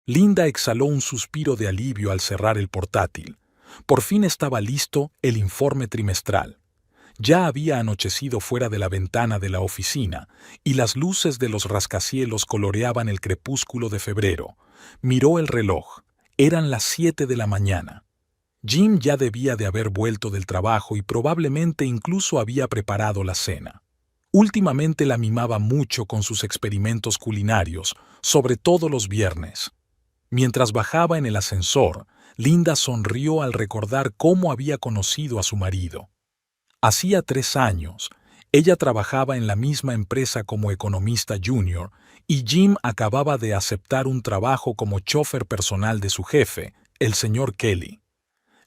Linda exhaló un suspiro de alivio al cerrar el portátil. Por fin estaba listo el informe trimestral. Ya había anochecido fuera de la ventana de la oficina, y las luces de los rascacielos coloreaban el crepúsculo de febrero. Miró el reloj. Eran las 7 de la mañana. Jim ya debía de haber vuelto del trabajo y probablemente incluso había preparado la cena. Últimamente la mimaba mucho con sus experimentos culinarios, sobre todo los viernes. Mientras bajaba en el ascensor, Linda sonrió al recordar cómo había conocido a su marido. Hacía 3 años, ella trabajaba en la misma empresa como economista junior y Jim acababa de aceptar un trabajo como chofer personal de su jefe, el señor Kelly.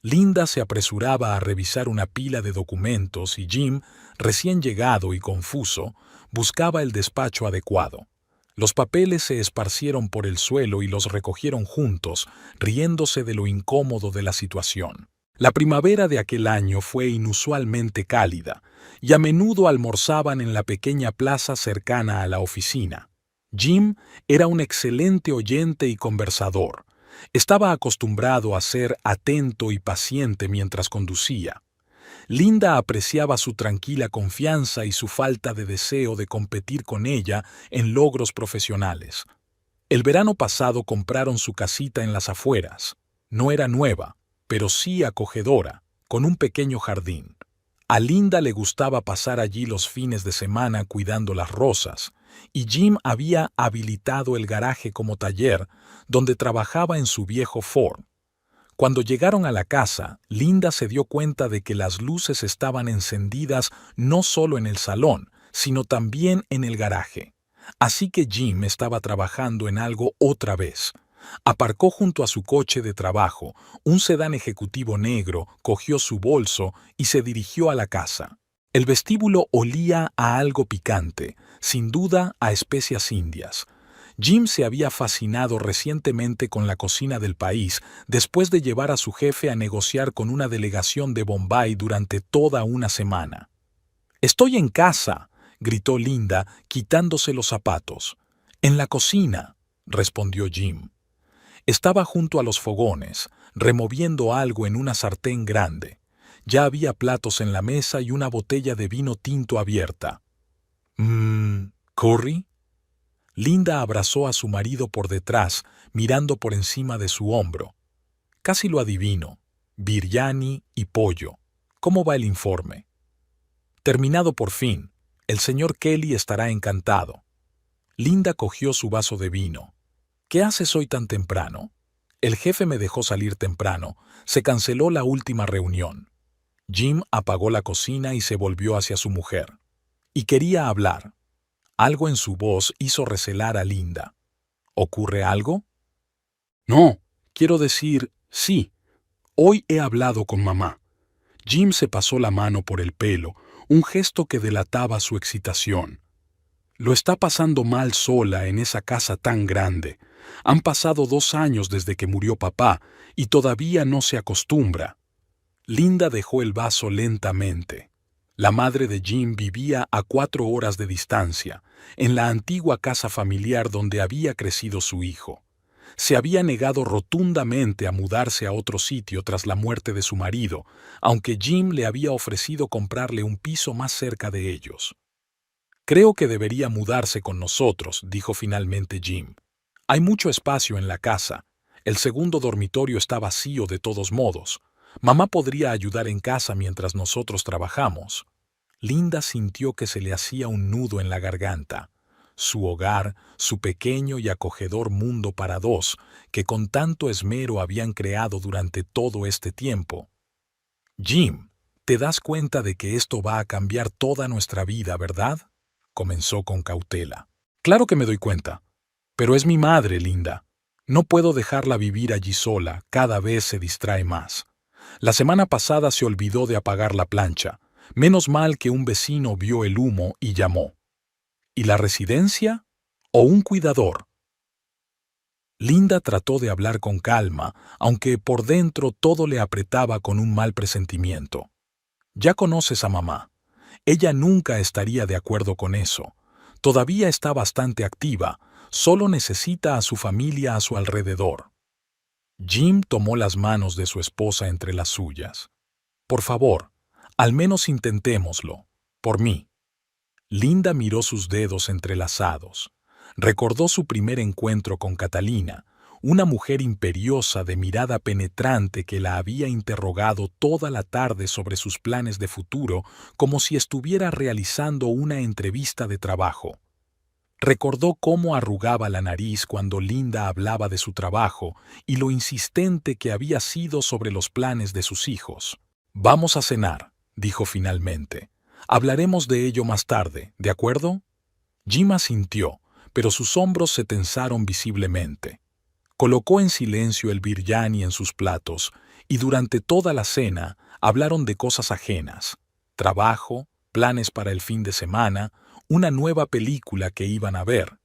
Linda se apresuraba a revisar una pila de documentos y Jim, recién llegado y confuso, buscaba el despacho adecuado. Los papeles se esparcieron por el suelo y los recogieron juntos, riéndose de lo incómodo de la situación. La primavera de aquel año fue inusualmente cálida, y a menudo almorzaban en la pequeña plaza cercana a la oficina. Jim era un excelente oyente y conversador. Estaba acostumbrado a ser atento y paciente mientras conducía. Linda apreciaba su tranquila confianza y su falta de deseo de competir con ella en logros profesionales. El verano pasado compraron su casita en las afueras. No era nueva, pero sí acogedora, con un pequeño jardín. A Linda le gustaba pasar allí los fines de semana cuidando las rosas, y Jim había habilitado el garaje como taller, donde trabajaba en su viejo Ford. Cuando llegaron a la casa, Linda se dio cuenta de que las luces estaban encendidas no solo en el salón, sino también en el garaje. Así que Jim estaba trabajando en algo otra vez. Aparcó junto a su coche de trabajo, un sedán ejecutivo negro, cogió su bolso y se dirigió a la casa. El vestíbulo olía a algo picante, sin duda a especias indias. Jim se había fascinado recientemente con la cocina del país después de llevar a su jefe a negociar con una delegación de Bombay durante toda una semana. «Estoy en casa», gritó Linda, quitándose los zapatos. «En la cocina», respondió Jim. Estaba junto a los fogones, removiendo algo en una sartén grande. Ya había platos en la mesa y una botella de vino tinto abierta. ¿Curry?» Linda abrazó a su marido por detrás, mirando por encima de su hombro. «Casi lo adivino. Biryani y pollo. ¿Cómo va el informe?» «Terminado por fin. El señor Kelly estará encantado». Linda cogió su vaso de vino. «¿Qué haces hoy tan temprano?» «El jefe me dejó salir temprano. Se canceló la última reunión». Jim apagó la cocina y se volvió hacia su mujer. Y quería hablar. Algo en su voz hizo recelar a Linda. «¿Ocurre algo?» «No, quiero decir, sí. Hoy he hablado con mamá». Jim se pasó la mano por el pelo, un gesto que delataba su excitación. «Lo está pasando mal sola en esa casa tan grande. Han pasado 2 años desde que murió papá y todavía no se acostumbra». Linda dejó el vaso lentamente. La madre de Jim vivía a 4 horas de distancia, en la antigua casa familiar donde había crecido su hijo. Se había negado rotundamente a mudarse a otro sitio tras la muerte de su marido, aunque Jim le había ofrecido comprarle un piso más cerca de ellos. «Creo que debería mudarse con nosotros», dijo finalmente Jim. «Hay mucho espacio en la casa. El segundo dormitorio está vacío de todos modos. Mamá podría ayudar en casa mientras nosotros trabajamos». Linda sintió que se le hacía un nudo en la garganta. Su hogar, su pequeño y acogedor mundo para dos, que con tanto esmero habían creado durante todo este tiempo. «Jim, te das cuenta de que esto va a cambiar toda nuestra vida, ¿verdad?», comenzó con cautela. «Claro que me doy cuenta. Pero es mi madre, Linda. No puedo dejarla vivir allí sola, cada vez se distrae más. La semana pasada se olvidó de apagar la plancha. Menos mal que un vecino vio el humo y llamó. ¿Y la residencia? ¿O un cuidador?». Linda trató de hablar con calma, aunque por dentro todo le apretaba con un mal presentimiento. «Ya conoces a mamá. Ella nunca estaría de acuerdo con eso. Todavía está bastante activa. Solo necesita a su familia a su alrededor. Jim tomó las manos de su esposa entre las suyas. Por favor, al menos intentémoslo. Por mí. Linda miró sus dedos entrelazados. Recordó su primer encuentro con Catalina, una mujer imperiosa de mirada penetrante que la había interrogado toda la tarde sobre sus planes de futuro como si estuviera realizando una entrevista de trabajo. Recordó cómo arrugaba la nariz cuando Linda hablaba de su trabajo y lo insistente que había sido sobre los planes de sus hijos. «Vamos a cenar», dijo finalmente. «Hablaremos de ello más tarde, ¿de acuerdo?» Jim asintió, pero sus hombros se tensaron visiblemente. Colocó en silencio el biryani en sus platos y durante toda la cena hablaron de cosas ajenas: trabajo, planes para el fin de semana, una nueva película que iban a ver.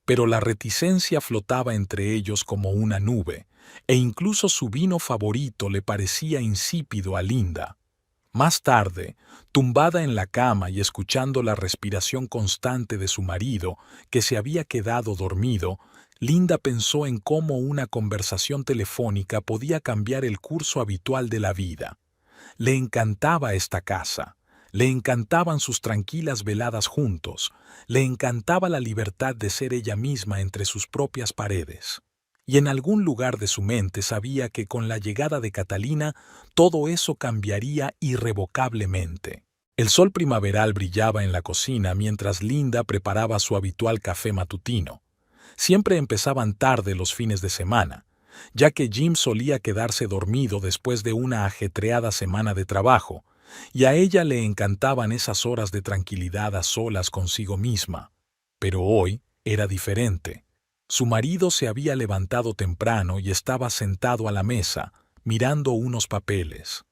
Pero la reticencia flotaba entre ellos como una nube, e incluso su vino favorito le parecía insípido a Linda. Más tarde, tumbada en la cama y escuchando la respiración constante de su marido, que se había quedado dormido, Linda pensó en cómo una conversación telefónica podía cambiar el curso habitual de la vida. Le encantaba esta casa, le encantaban sus tranquilas veladas juntos, le encantaba la libertad de ser ella misma entre sus propias paredes. Y en algún lugar de su mente sabía que con la llegada de Catalina todo eso cambiaría irrevocablemente. El sol primaveral brillaba en la cocina mientras Linda preparaba su habitual café matutino. Siempre empezaban tarde los fines de semana, ya que Jim solía quedarse dormido después de una ajetreada semana de trabajo, y a ella le encantaban esas horas de tranquilidad a solas consigo misma. Pero hoy era diferente. Su marido se había levantado temprano y estaba sentado a la mesa, mirando unos papeles.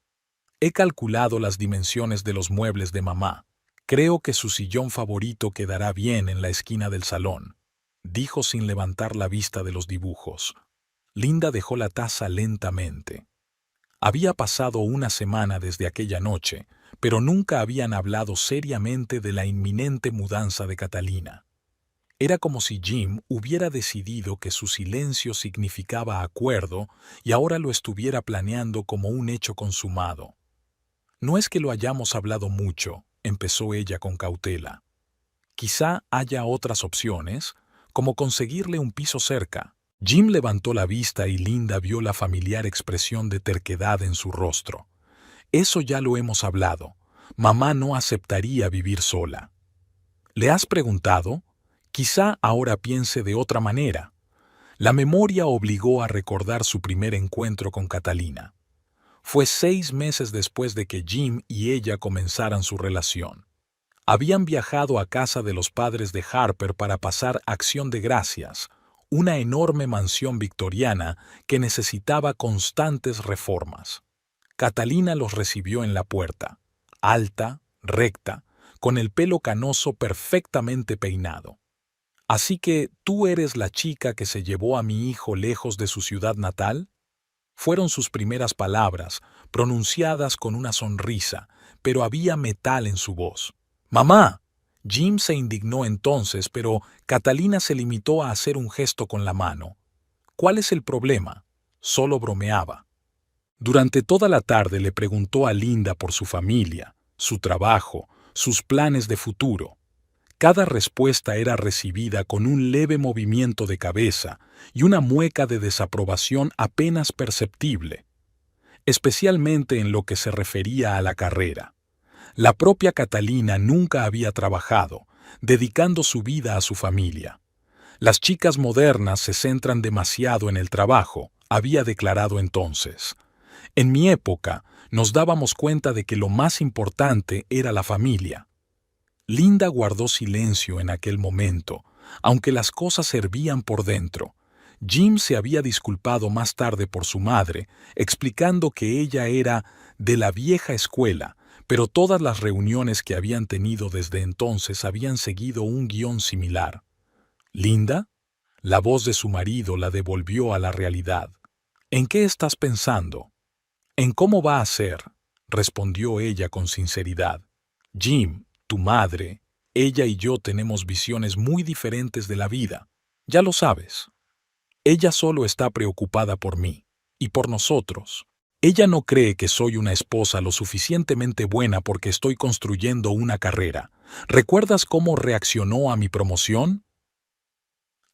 «He calculado las dimensiones de los muebles de mamá. Creo que su sillón favorito quedará bien en la esquina del salón», dijo sin levantar la vista de los dibujos. Linda dejó la taza lentamente. Había pasado una semana desde aquella noche, pero nunca habían hablado seriamente de la inminente mudanza de Catalina. Era como si Jim hubiera decidido que su silencio significaba acuerdo y ahora lo estuviera planeando como un hecho consumado. «No es que lo hayamos hablado mucho», empezó ella con cautela. «Quizá haya otras opciones, como conseguirle un piso cerca». Jim levantó la vista y Linda vio la familiar expresión de terquedad en su rostro. «Eso ya lo hemos hablado. Mamá no aceptaría vivir sola». «¿Le has preguntado? Quizá ahora piense de otra manera». La memoria obligó a recordar su primer encuentro con Catalina. Fue 6 meses después de que Jim y ella comenzaran su relación. Habían viajado a casa de los padres de Harper para pasar Acción de Gracias, una enorme mansión victoriana que necesitaba constantes reformas. Catalina los recibió en la puerta, alta, recta, con el pelo canoso perfectamente peinado. «¿Así que tú eres la chica que se llevó a mi hijo lejos de su ciudad natal?», fueron sus primeras palabras, pronunciadas con una sonrisa, pero había metal en su voz. «¡Mamá!». Jim se indignó entonces, pero Catalina se limitó a hacer un gesto con la mano. «¿Cuál es el problema?». Solo bromeaba. Durante toda la tarde le preguntó a Linda por su familia, su trabajo, sus planes de futuro. Cada respuesta era recibida con un leve movimiento de cabeza y una mueca de desaprobación apenas perceptible, especialmente en lo que se refería a la carrera. La propia Catalina nunca había trabajado, dedicando su vida a su familia. «Las chicas modernas se centran demasiado en el trabajo», había declarado entonces. «En mi época nos dábamos cuenta de que lo más importante era la familia». Linda guardó silencio en aquel momento, aunque las cosas hervían por dentro. Jim se había disculpado más tarde por su madre, explicando que ella era de la vieja escuela, pero todas las reuniones que habían tenido desde entonces habían seguido un guión similar. «¿Linda?». La voz de su marido la devolvió a la realidad. «¿En qué estás pensando?». «En cómo va a ser», respondió ella con sinceridad. «Jim, tu madre, ella y yo tenemos visiones muy diferentes de la vida». Ya lo sabes. Ella solo está preocupada por mí y por nosotros. Ella no cree que soy una esposa lo suficientemente buena porque estoy construyendo una carrera. ¿Recuerdas cómo reaccionó a mi promoción?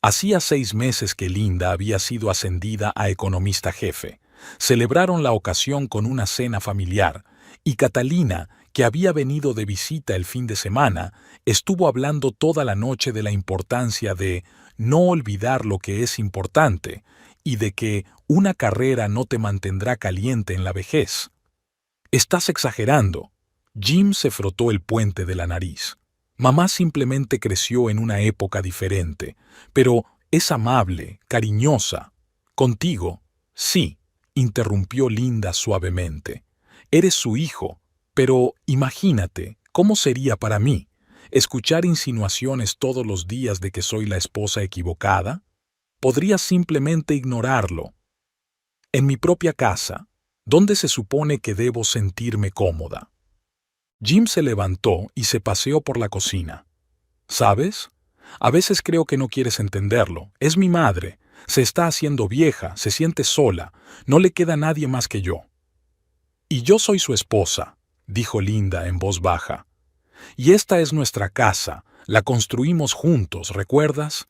Hacía 6 meses que Linda había sido ascendida a economista jefe. Celebraron la ocasión con una cena familiar, y Catalina, que había venido de visita el fin de semana, estuvo hablando toda la noche de la importancia de no olvidar lo que es importante y de que una carrera no te mantendrá caliente en la vejez. Estás exagerando. Jim se frotó el puente de la nariz. Mamá simplemente creció en una época diferente, pero es amable, cariñosa. Contigo, sí, interrumpió Linda suavemente. Eres su hijo, pero imagínate, ¿cómo sería para mí escuchar insinuaciones todos los días de que soy la esposa equivocada? Podría simplemente ignorarlo. En mi propia casa, ¿dónde se supone que debo sentirme cómoda? Jim se levantó y se paseó por la cocina. ¿Sabes? A veces creo que no quieres entenderlo. Es mi madre. Se está haciendo vieja, se siente sola. No le queda nadie más que yo. Y yo soy su esposa, dijo Linda en voz baja. Y esta es nuestra casa. La construimos juntos, ¿recuerdas?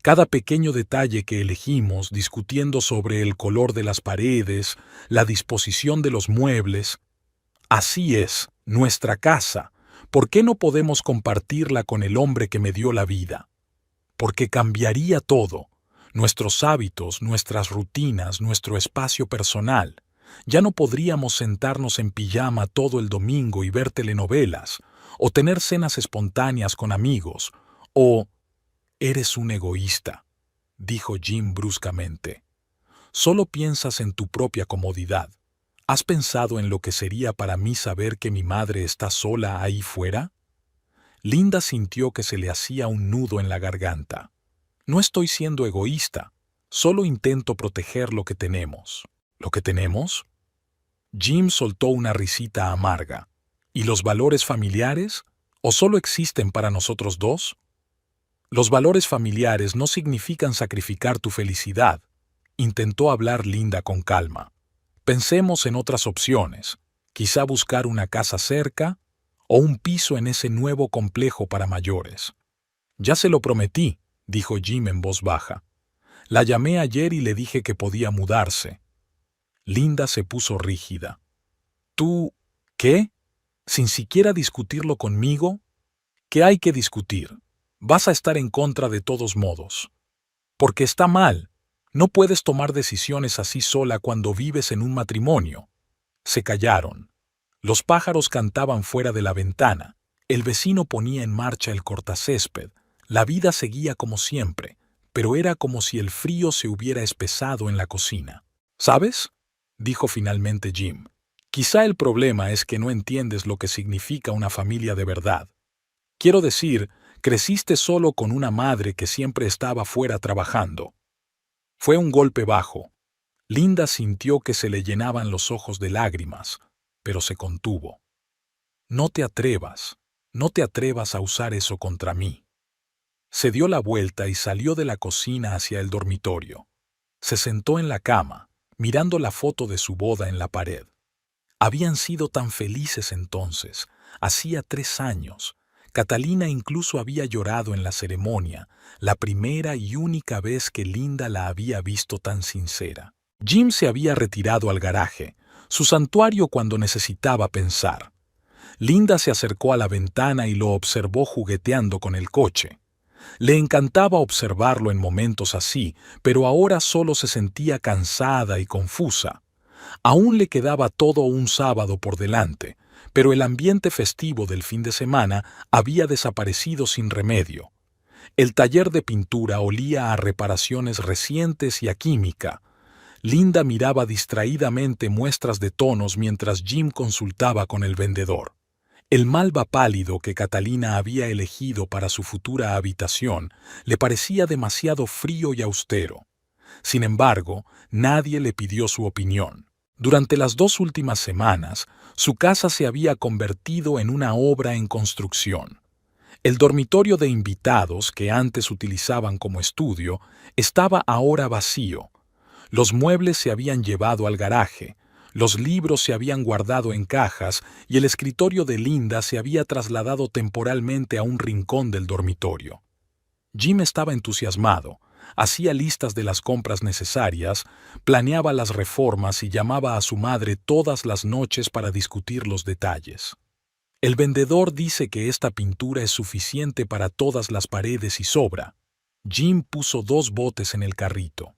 Cada pequeño detalle que elegimos discutiendo sobre el color de las paredes, la disposición de los muebles. Así es, nuestra casa. ¿Por qué no podemos compartirla con el hombre que me dio la vida? Porque cambiaría todo. Nuestros hábitos, nuestras rutinas, nuestro espacio personal. Ya no podríamos sentarnos en pijama todo el domingo y ver telenovelas, o tener cenas espontáneas con amigos, o... Eres un egoísta, dijo Jim bruscamente. Solo piensas en tu propia comodidad. ¿Has pensado en lo que sería para mí saber que mi madre está sola ahí fuera? Linda sintió que se le hacía un nudo en la garganta. No estoy siendo egoísta, solo intento proteger lo que tenemos. ¿Lo que tenemos? Jim soltó una risita amarga. ¿Y los valores familiares? ¿O solo existen para nosotros dos? Los valores familiares no significan sacrificar tu felicidad. Intentó hablar Linda con calma. Pensemos en otras opciones, quizá buscar una casa cerca o un piso en ese nuevo complejo para mayores. Ya se lo prometí, dijo Jim en voz baja. La llamé ayer y le dije que podía mudarse. Linda se puso rígida. ¿Tú qué? ¿Sin siquiera discutirlo conmigo? ¿Qué hay que discutir? Vas a estar en contra de todos modos. Porque está mal. No puedes tomar decisiones así sola cuando vives en un matrimonio. Se callaron. Los pájaros cantaban fuera de la ventana. El vecino ponía en marcha el cortacésped. La vida seguía como siempre, pero era como si el frío se hubiera espesado en la cocina. ¿Sabes? Dijo finalmente Jim. Quizá el problema es que no entiendes lo que significa una familia de verdad. Quiero decir, creciste solo con una madre que siempre estaba fuera trabajando. Fue un golpe bajo. Linda sintió que se le llenaban los ojos de lágrimas, pero se contuvo. No te atrevas a usar eso contra mí. Se dio la vuelta y salió de la cocina hacia el dormitorio. Se sentó en la cama, mirando la foto de su boda en la pared. Habían sido tan felices entonces, hacía 3 años. Catalina incluso había llorado en la ceremonia, la primera y única vez que Linda la había visto tan sincera. Jim se había retirado al garaje, su santuario cuando necesitaba pensar. Linda se acercó a la ventana y lo observó jugueteando con el coche. Le encantaba observarlo en momentos así, pero ahora solo se sentía cansada y confusa. Aún le quedaba todo un sábado por delante, pero el ambiente festivo del fin de semana había desaparecido sin remedio. El taller de pintura olía a reparaciones recientes y a química. Linda miraba distraídamente muestras de tonos mientras Jim consultaba con el vendedor. El malva pálido que Catalina había elegido para su futura habitación le parecía demasiado frío y austero. Sin embargo, nadie le pidió su opinión. Durante las 2 últimas semanas, su casa se había convertido en una obra en construcción. El dormitorio de invitados que antes utilizaban como estudio estaba ahora vacío. Los muebles se habían llevado al garaje, los libros se habían guardado en cajas y el escritorio de Linda se había trasladado temporalmente a un rincón del dormitorio. Jim estaba entusiasmado, hacía listas de las compras necesarias, planeaba las reformas y llamaba a su madre todas las noches para discutir los detalles. El vendedor dice que esta pintura es suficiente para todas las paredes y sobra. Jim puso 2 botes en el carrito.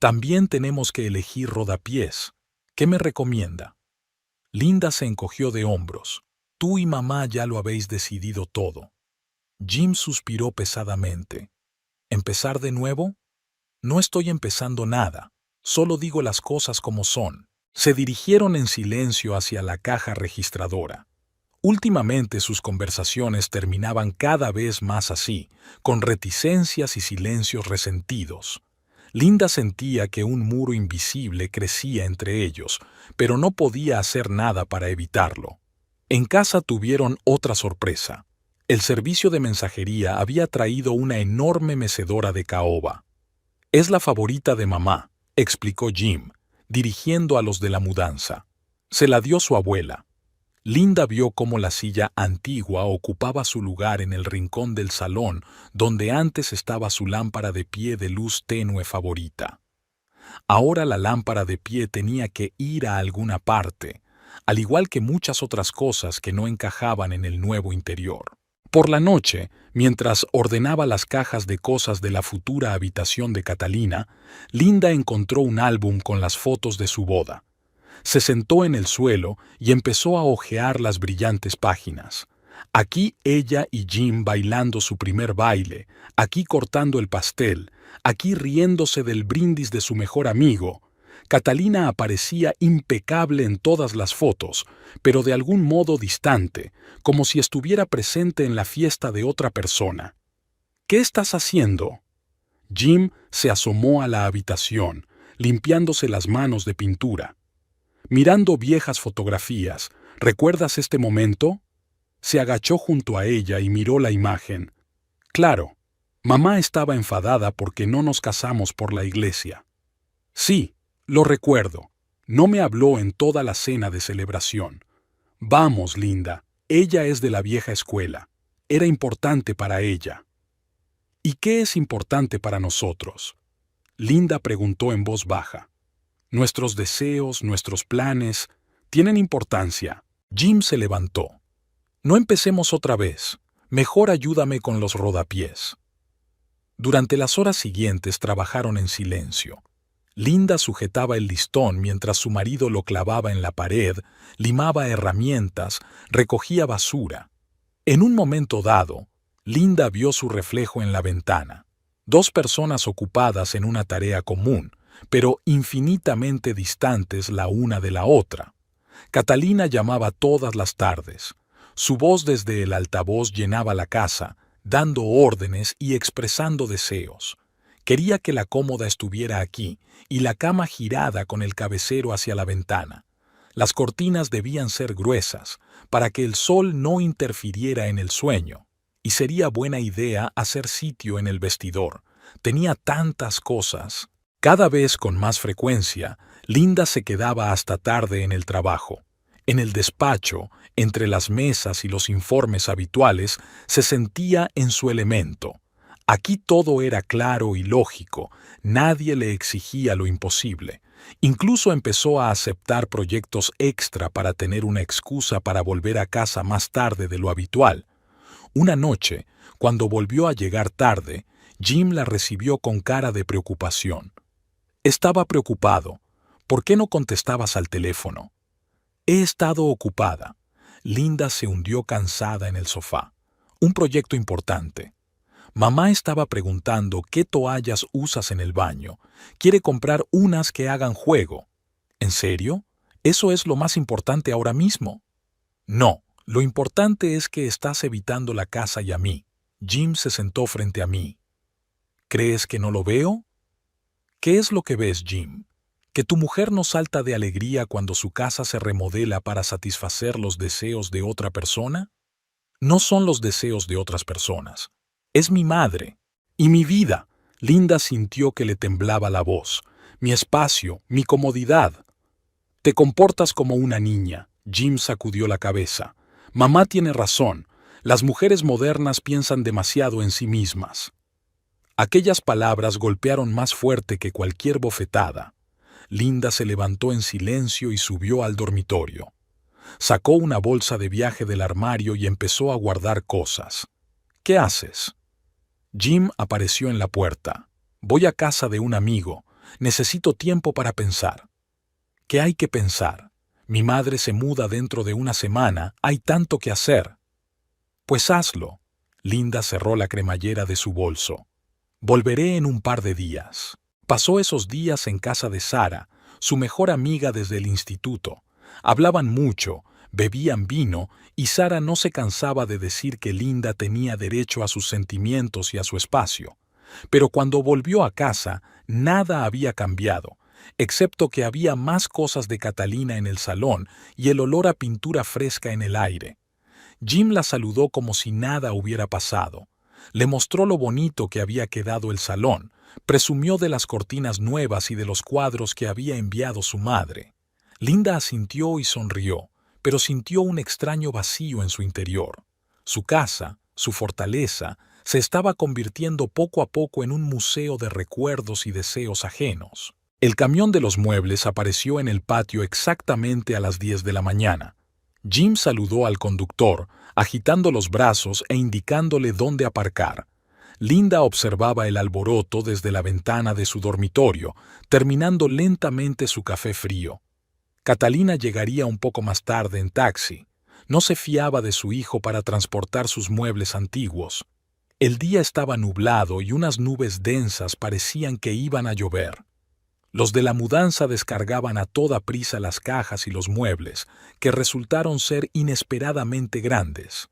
También tenemos que elegir rodapiés. ¿Qué me recomienda? Linda se encogió de hombros. Tú y mamá ya lo habéis decidido todo. Jim suspiró pesadamente. ¿Empezar de nuevo? No estoy empezando nada. Solo digo las cosas como son. Se dirigieron en silencio hacia la caja registradora. Últimamente sus conversaciones terminaban cada vez más así, con reticencias y silencios resentidos. Linda sentía que un muro invisible crecía entre ellos, pero no podía hacer nada para evitarlo. En casa tuvieron otra sorpresa. El servicio de mensajería había traído una enorme mecedora de caoba. «Es la favorita de mamá», explicó Jim, dirigiendo a los de la mudanza. Se la dio su abuela. Linda vio cómo la silla antigua ocupaba su lugar en el rincón del salón donde antes estaba su lámpara de pie de luz tenue favorita. Ahora la lámpara de pie tenía que ir a alguna parte, al igual que muchas otras cosas que no encajaban en el nuevo interior. Por la noche, mientras ordenaba las cajas de cosas de la futura habitación de Catalina, Linda encontró un álbum con las fotos de su boda. Se sentó en el suelo y empezó a hojear las brillantes páginas. Aquí ella y Jim bailando su primer baile, aquí cortando el pastel, aquí riéndose del brindis de su mejor amigo. Catalina aparecía impecable en todas las fotos, pero de algún modo distante, como si estuviera presente en la fiesta de otra persona. ¿Qué estás haciendo? Jim se asomó a la habitación, limpiándose las manos de pintura. Mirando viejas fotografías, ¿recuerdas este momento? Se agachó junto a ella y miró la imagen. Claro, mamá estaba enfadada porque no nos casamos por la iglesia. Sí, lo recuerdo. No me habló en toda la cena de celebración. Vamos, Linda, ella es de la vieja escuela. Era importante para ella. ¿Y qué es importante para nosotros? Linda preguntó en voz baja. Nuestros deseos, nuestros planes, tienen importancia. Jim se levantó. No empecemos otra vez. Mejor ayúdame con los rodapiés. Durante las horas siguientes trabajaron en silencio. Linda sujetaba el listón mientras su marido lo clavaba en la pared, limaba herramientas, recogía basura. En un momento dado, Linda vio su reflejo en la ventana. 2 personas ocupadas en una tarea común, pero infinitamente distantes la una de la otra. Catalina llamaba todas las tardes. Su voz desde el altavoz llenaba la casa, dando órdenes y expresando deseos. Quería que la cómoda estuviera aquí y la cama girada con el cabecero hacia la ventana. Las cortinas debían ser gruesas, para que el sol no interfiriera en el sueño. Y sería buena idea hacer sitio en el vestidor. Tenía tantas cosas. Cada vez con más frecuencia, Linda se quedaba hasta tarde en el trabajo. En el despacho, entre las mesas y los informes habituales, se sentía en su elemento. Aquí todo era claro y lógico, nadie le exigía lo imposible. Incluso empezó a aceptar proyectos extra para tener una excusa para volver a casa más tarde de lo habitual. Una noche, cuando volvió a llegar tarde, Jim la recibió con cara de preocupación. Estaba preocupado. ¿Por qué no contestabas al teléfono? He estado ocupada. Linda se hundió cansada en el sofá. Un proyecto importante. Mamá estaba preguntando qué toallas usas en el baño. Quiere comprar unas que hagan juego. ¿En serio? ¿Eso es lo más importante ahora mismo? No, lo importante es que estás evitando la casa y a mí. Jim se sentó frente a mí. ¿Crees que no lo veo? ¿Qué es lo que ves, Jim? ¿Que tu mujer no salta de alegría cuando su casa se remodela para satisfacer los deseos de otra persona? No son los deseos de otras personas. Es mi madre. Y mi vida. Linda sintió que le temblaba la voz. Mi espacio, mi comodidad. Te comportas como una niña. Jim sacudió la cabeza. Mamá tiene razón. Las mujeres modernas piensan demasiado en sí mismas. Aquellas palabras golpearon más fuerte que cualquier bofetada. Linda se levantó en silencio y subió al dormitorio. Sacó una bolsa de viaje del armario y empezó a guardar cosas. ¿Qué haces? Jim apareció en la puerta. Voy a casa de un amigo. Necesito tiempo para pensar. ¿Qué hay que pensar? Mi madre se muda dentro de una semana. Hay tanto que hacer. Pues hazlo. Linda cerró la cremallera de su bolso. Volveré en un par de días. Pasó esos días en casa de Sara, su mejor amiga desde el instituto. Hablaban mucho, bebían vino y Sara no se cansaba de decir que Linda tenía derecho a sus sentimientos y a su espacio. Pero cuando volvió a casa, nada había cambiado, excepto que había más cosas de Catalina en el salón y el olor a pintura fresca en el aire. Jim la saludó como si nada hubiera pasado. Le mostró lo bonito que había quedado el salón, presumió de las cortinas nuevas y de los cuadros que había enviado su madre. Linda asintió y sonrió, pero sintió un extraño vacío en su interior. Su casa, su fortaleza, se estaba convirtiendo poco a poco en un museo de recuerdos y deseos ajenos. El camión de los muebles apareció en el patio exactamente a las 10 de la mañana. Jim saludó al conductor, agitando los brazos e indicándole dónde aparcar. Linda observaba el alboroto desde la ventana de su dormitorio, terminando lentamente su café frío. Catalina llegaría un poco más tarde en taxi. No se fiaba de su hijo para transportar sus muebles antiguos. El día estaba nublado y unas nubes densas parecían que iban a llover. Los de la mudanza descargaban a toda prisa las cajas y los muebles, que resultaron ser inesperadamente grandes.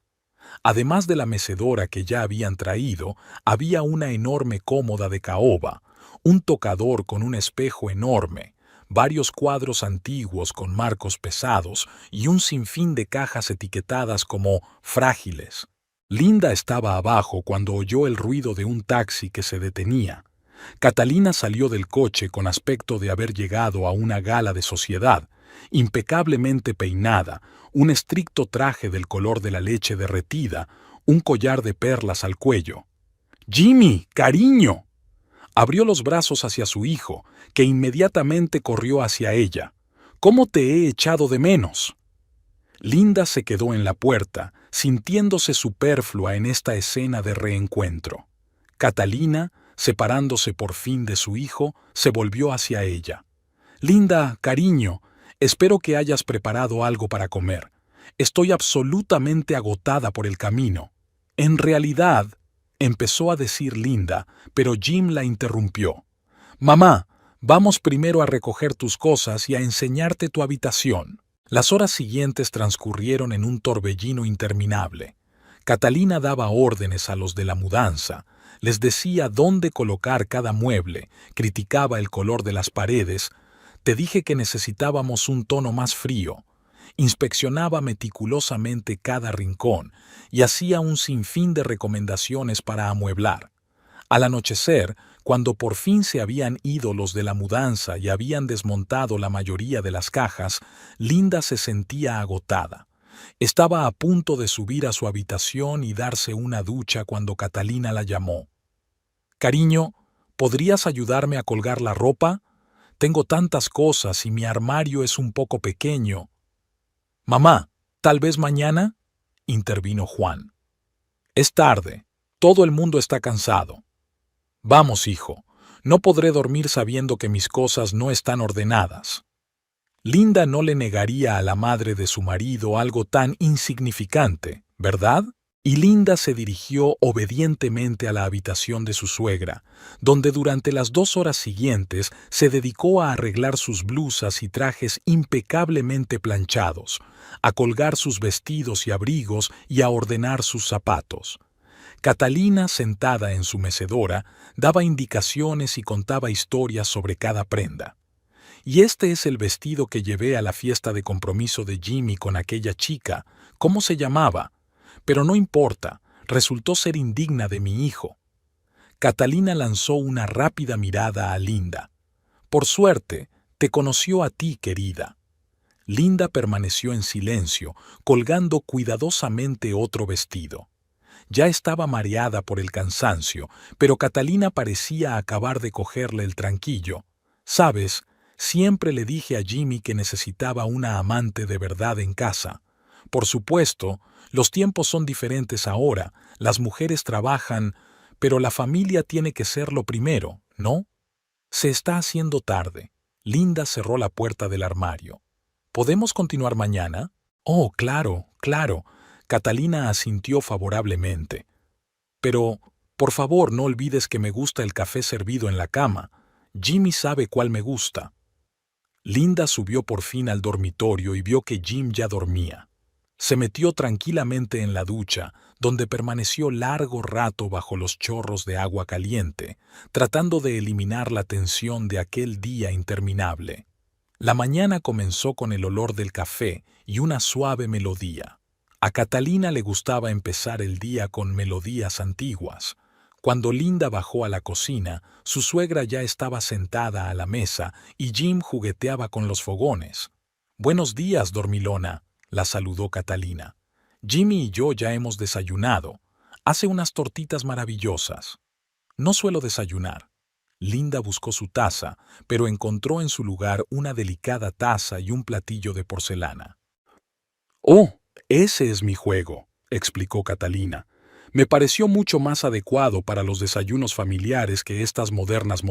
Además de la mecedora que ya habían traído, había una enorme cómoda de caoba, un tocador con un espejo enorme, varios cuadros antiguos con marcos pesados y un sinfín de cajas etiquetadas como frágiles. Linda estaba abajo cuando oyó el ruido de un taxi que se detenía. Catalina salió del coche con aspecto de haber llegado a una gala de sociedad, impecablemente peinada, un estricto traje del color de la leche derretida, un collar de perlas al cuello. «¡Jimmy, cariño!». Abrió los brazos hacia su hijo, que inmediatamente corrió hacia ella. «¿Cómo te he echado de menos?». Linda se quedó en la puerta, sintiéndose superflua en esta escena de reencuentro. Catalina, separándose por fin de su hijo, se volvió hacia ella. «Linda, cariño, espero que hayas preparado algo para comer. Estoy absolutamente agotada por el camino». «En realidad», empezó a decir Linda, pero Jim la interrumpió. «Mamá, vamos primero a recoger tus cosas y a enseñarte tu habitación». Las horas siguientes transcurrieron en un torbellino interminable. Catalina daba órdenes a los de la mudanza, les decía dónde colocar cada mueble, criticaba el color de las paredes. «Te dije que necesitábamos un tono más frío». Inspeccionaba meticulosamente cada rincón y hacía un sinfín de recomendaciones para amueblar. Al anochecer, cuando por fin se habían ido los de la mudanza y habían desmontado la mayoría de las cajas, Linda se sentía agotada. Estaba a punto de subir a su habitación y darse una ducha cuando Catalina la llamó. «Cariño, ¿podrías ayudarme a colgar la ropa? Tengo tantas cosas y mi armario es un poco pequeño». «Mamá, ¿tal vez mañana?», intervino Juan. «Es tarde. Todo el mundo está cansado». «Vamos, hijo. No podré dormir sabiendo que mis cosas no están ordenadas». Linda no le negaría a la madre de su marido algo tan insignificante, ¿verdad? Y Linda se dirigió obedientemente a la habitación de su suegra, donde durante las 2 horas siguientes se dedicó a arreglar sus blusas y trajes impecablemente planchados, a colgar sus vestidos y abrigos y a ordenar sus zapatos. Catalina, sentada en su mecedora, daba indicaciones y contaba historias sobre cada prenda. «Y este es el vestido que llevé a la fiesta de compromiso de Jimmy con aquella chica. ¿Cómo se llamaba? Pero no importa, resultó ser indigna de mi hijo. Catalina lanzó una rápida mirada a Linda. Por suerte, te conoció a ti, querida. Linda permaneció en silencio, colgando cuidadosamente otro vestido. Ya estaba mareada por el cansancio, pero Catalina parecía acabar de cogerle el tranquillo. ¿Sabes? Siempre le dije a Jimmy que necesitaba una amante de verdad en casa. Por supuesto, los tiempos son diferentes ahora, las mujeres trabajan, pero la familia tiene que ser lo primero, ¿no? Se está haciendo tarde. Linda cerró la puerta del armario. ¿Podemos continuar mañana? Oh, claro, claro. Catalina asintió favorablemente. Pero, por favor, no olvides que me gusta el café servido en la cama. Jimmy sabe cuál me gusta. Linda subió por fin al dormitorio y vio que Jim ya dormía. Se metió tranquilamente en la ducha, donde permaneció largo rato bajo los chorros de agua caliente, tratando de eliminar la tensión de aquel día interminable. La mañana comenzó con el olor del café y una suave melodía. A Catalina le gustaba empezar el día con melodías antiguas. Cuando Linda bajó a la cocina, su suegra ya estaba sentada a la mesa y Jim jugueteaba con los fogones. «Buenos días, dormilona», la saludó Catalina. «Jimmy y yo ya hemos desayunado. Hace unas tortitas maravillosas». «No suelo desayunar». Linda buscó su taza, pero encontró en su lugar una delicada taza y un platillo de porcelana. «Oh, ese es mi juego», explicó Catalina. «Me pareció mucho más adecuado para los desayunos familiares que estas modernas».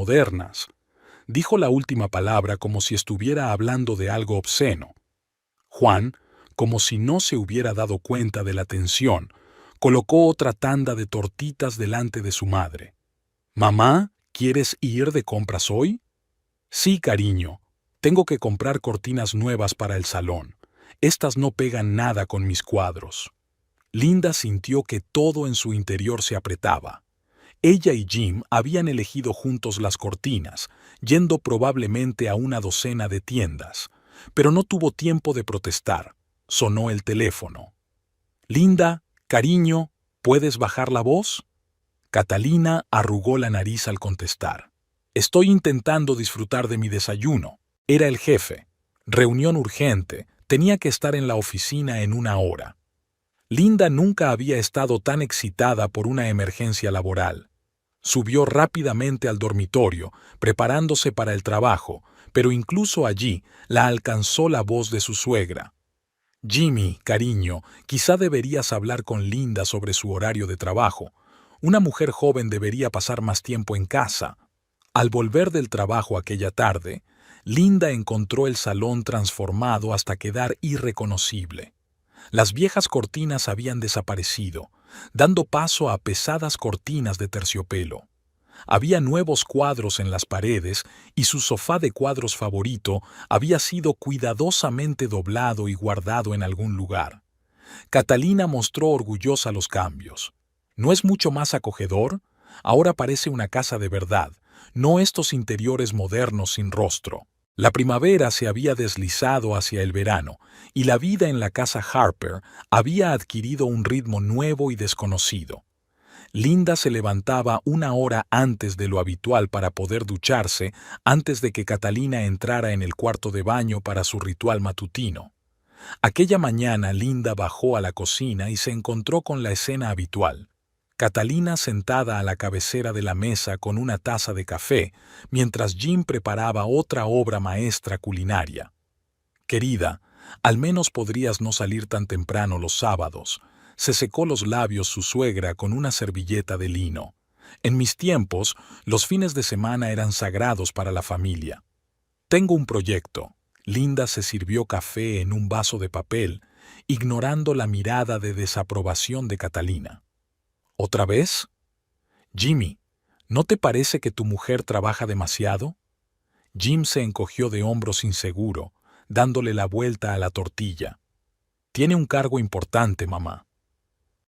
Dijo la última palabra como si estuviera hablando de algo obsceno. Juan, como si no se hubiera dado cuenta de la tensión, colocó otra tanda de tortitas delante de su madre. «Mamá, ¿quieres ir de compras hoy?» «Sí, cariño. Tengo que comprar cortinas nuevas para el salón. Estas no pegan nada con mis cuadros». Linda sintió que todo en su interior se apretaba. Ella y Jim habían elegido juntos las cortinas, yendo probablemente a una docena de tiendas, pero no tuvo tiempo de protestar. Sonó el teléfono. «Linda, cariño, ¿puedes bajar la voz?» Catalina arrugó la nariz al contestar. «Estoy intentando disfrutar de mi desayuno». Era el jefe. Reunión urgente. Tenía que estar en la oficina en una hora. Linda nunca había estado tan excitada por una emergencia laboral. Subió rápidamente al dormitorio, preparándose para el trabajo, pero incluso allí la alcanzó la voz de su suegra. «Jimmy, cariño, quizá deberías hablar con Linda sobre su horario de trabajo. Una mujer joven debería pasar más tiempo en casa». Al volver del trabajo aquella tarde, Linda encontró el salón transformado hasta quedar irreconocible. Las viejas cortinas habían desaparecido, dando paso a pesadas cortinas de terciopelo. Había nuevos cuadros en las paredes y su sofá de cuadros favorito había sido cuidadosamente doblado y guardado en algún lugar. Catalina mostró orgullosa los cambios. ¿No es mucho más acogedor? Ahora parece una casa de verdad, no estos interiores modernos sin rostro. La primavera se había deslizado hacia el verano, y la vida en la casa Harper había adquirido un ritmo nuevo y desconocido. Linda se levantaba una hora antes de lo habitual para poder ducharse antes de que Catalina entrara en el cuarto de baño para su ritual matutino. Aquella mañana Linda bajó a la cocina y se encontró con la escena habitual. Catalina sentada a la cabecera de la mesa con una taza de café, mientras Jim preparaba otra obra maestra culinaria. «Querida, al menos podrías no salir tan temprano los sábados», se secó los labios su suegra con una servilleta de lino. «En mis tiempos, los fines de semana eran sagrados para la familia». «Tengo un proyecto». Linda se sirvió café en un vaso de papel, ignorando la mirada de desaprobación de Catalina. «¿Otra vez?» «Jimmy, ¿no te parece que tu mujer trabaja demasiado?» Jim se encogió de hombros inseguro, dándole la vuelta a la tortilla. «Tiene un cargo importante, mamá».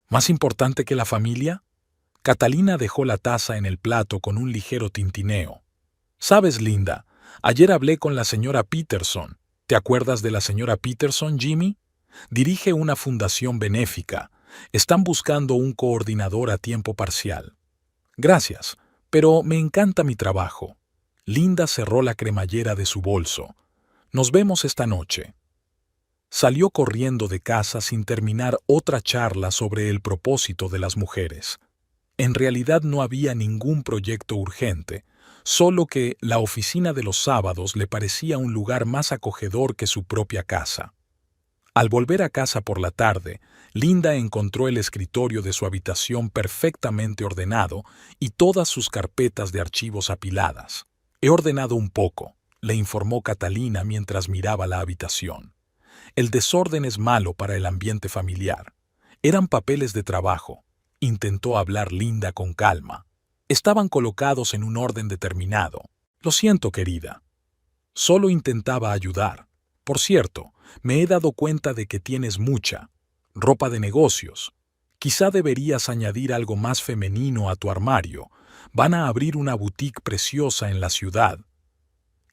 «¿Más importante que la familia?» Catalina dejó la taza en el plato con un ligero tintineo. «Sabes, Linda, ayer hablé con la señora Peterson. ¿Te acuerdas de la señora Peterson, Jimmy? Dirige una fundación benéfica. Están buscando un coordinador a tiempo parcial. Gracias, pero me encanta mi trabajo. Linda cerró la cremallera de su bolso. Nos vemos esta noche. Salió corriendo de casa sin terminar otra charla sobre el propósito de las mujeres. En realidad no había ningún proyecto urgente, solo que la oficina de los sábados le parecía un lugar más acogedor que su propia casa. Al volver a casa por la tarde, Linda encontró el escritorio de su habitación perfectamente ordenado y todas sus carpetas de archivos apiladas. «He ordenado un poco», le informó Catalina mientras miraba la habitación. «El desorden es malo para el ambiente familiar. Eran papeles de trabajo», intentó hablar Linda con calma. «Estaban colocados en un orden determinado. Lo siento, querida. Solo intentaba ayudar. Por cierto, me he dado cuenta de que tienes mucha ropa de negocios. Quizá deberías añadir algo más femenino a tu armario. Van a abrir una boutique preciosa en la ciudad».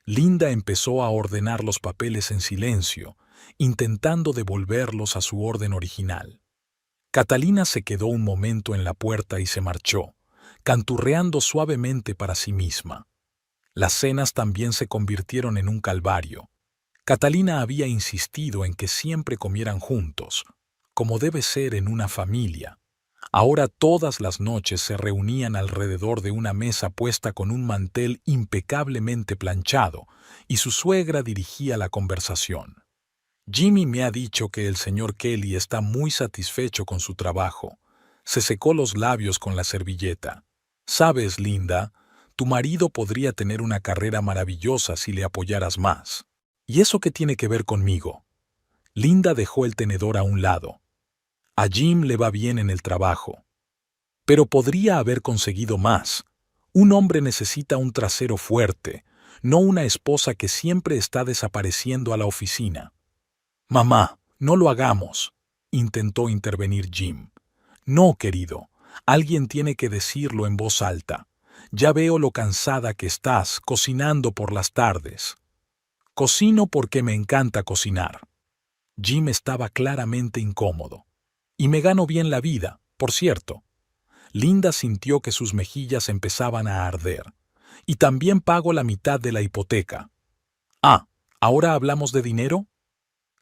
Linda empezó a ordenar los papeles en silencio, intentando devolverlos a su orden original. Catalina se quedó un momento en la puerta y se marchó, canturreando suavemente para sí misma. Las cenas también se convirtieron en un calvario. Catalina había insistido en que siempre comieran juntos, como debe ser en una familia. Ahora todas las noches se reunían alrededor de una mesa puesta con un mantel impecablemente planchado, y su suegra dirigía la conversación. «Jimmy me ha dicho que el señor Kelly está muy satisfecho con su trabajo». Se secó los labios con la servilleta. «Sabes, Linda, tu marido podría tener una carrera maravillosa si le apoyaras más». «¿Y eso qué tiene que ver conmigo?» Linda dejó el tenedor a un lado. «A Jim le va bien en el trabajo. Pero podría haber conseguido más. Un hombre necesita un trasero fuerte, no una esposa que siempre está desapareciendo a la oficina». «Mamá, no lo hagamos», intentó intervenir Jim. «No, querido, alguien tiene que decirlo en voz alta. Ya veo lo cansada que estás cocinando por las tardes». «Cocino porque me encanta cocinar». Jim estaba claramente incómodo. «Y me gano bien la vida, por cierto». Linda sintió que sus mejillas empezaban a arder. «Y también pago la mitad de la hipoteca». «Ah, ¿ahora hablamos de dinero?»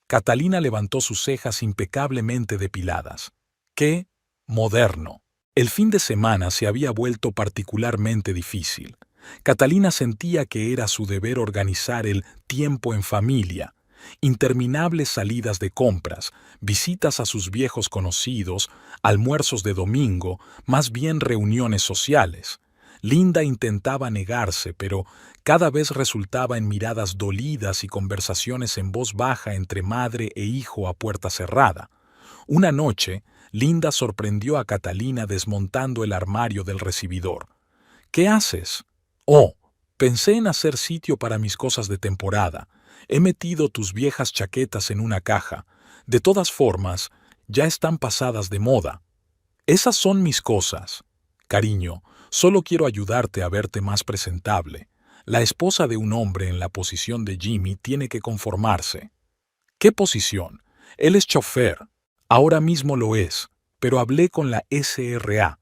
Catalina levantó sus cejas impecablemente depiladas. ¡Qué moderno! El fin de semana se había vuelto particularmente difícil. Catalina sentía que era su deber organizar el tiempo en familia, interminables salidas de compras, visitas a sus viejos conocidos, almuerzos de domingo, más bien reuniones sociales. Linda intentaba negarse, pero cada vez resultaba en miradas dolidas y conversaciones en voz baja entre madre e hijo a puerta cerrada. Una noche, Linda sorprendió a Catalina desmontando el armario del recibidor. «¿Qué haces?» «Oh, pensé en hacer sitio para mis cosas de temporada. He metido tus viejas chaquetas en una caja. De todas formas, ya están pasadas de moda». «Esas son mis cosas. Cariño, solo quiero ayudarte a verte más presentable. La esposa de un hombre en la posición de Jimmy tiene que conformarse». «¿Qué posición? Él es chofer». «Ahora mismo lo es, pero hablé con la SRA.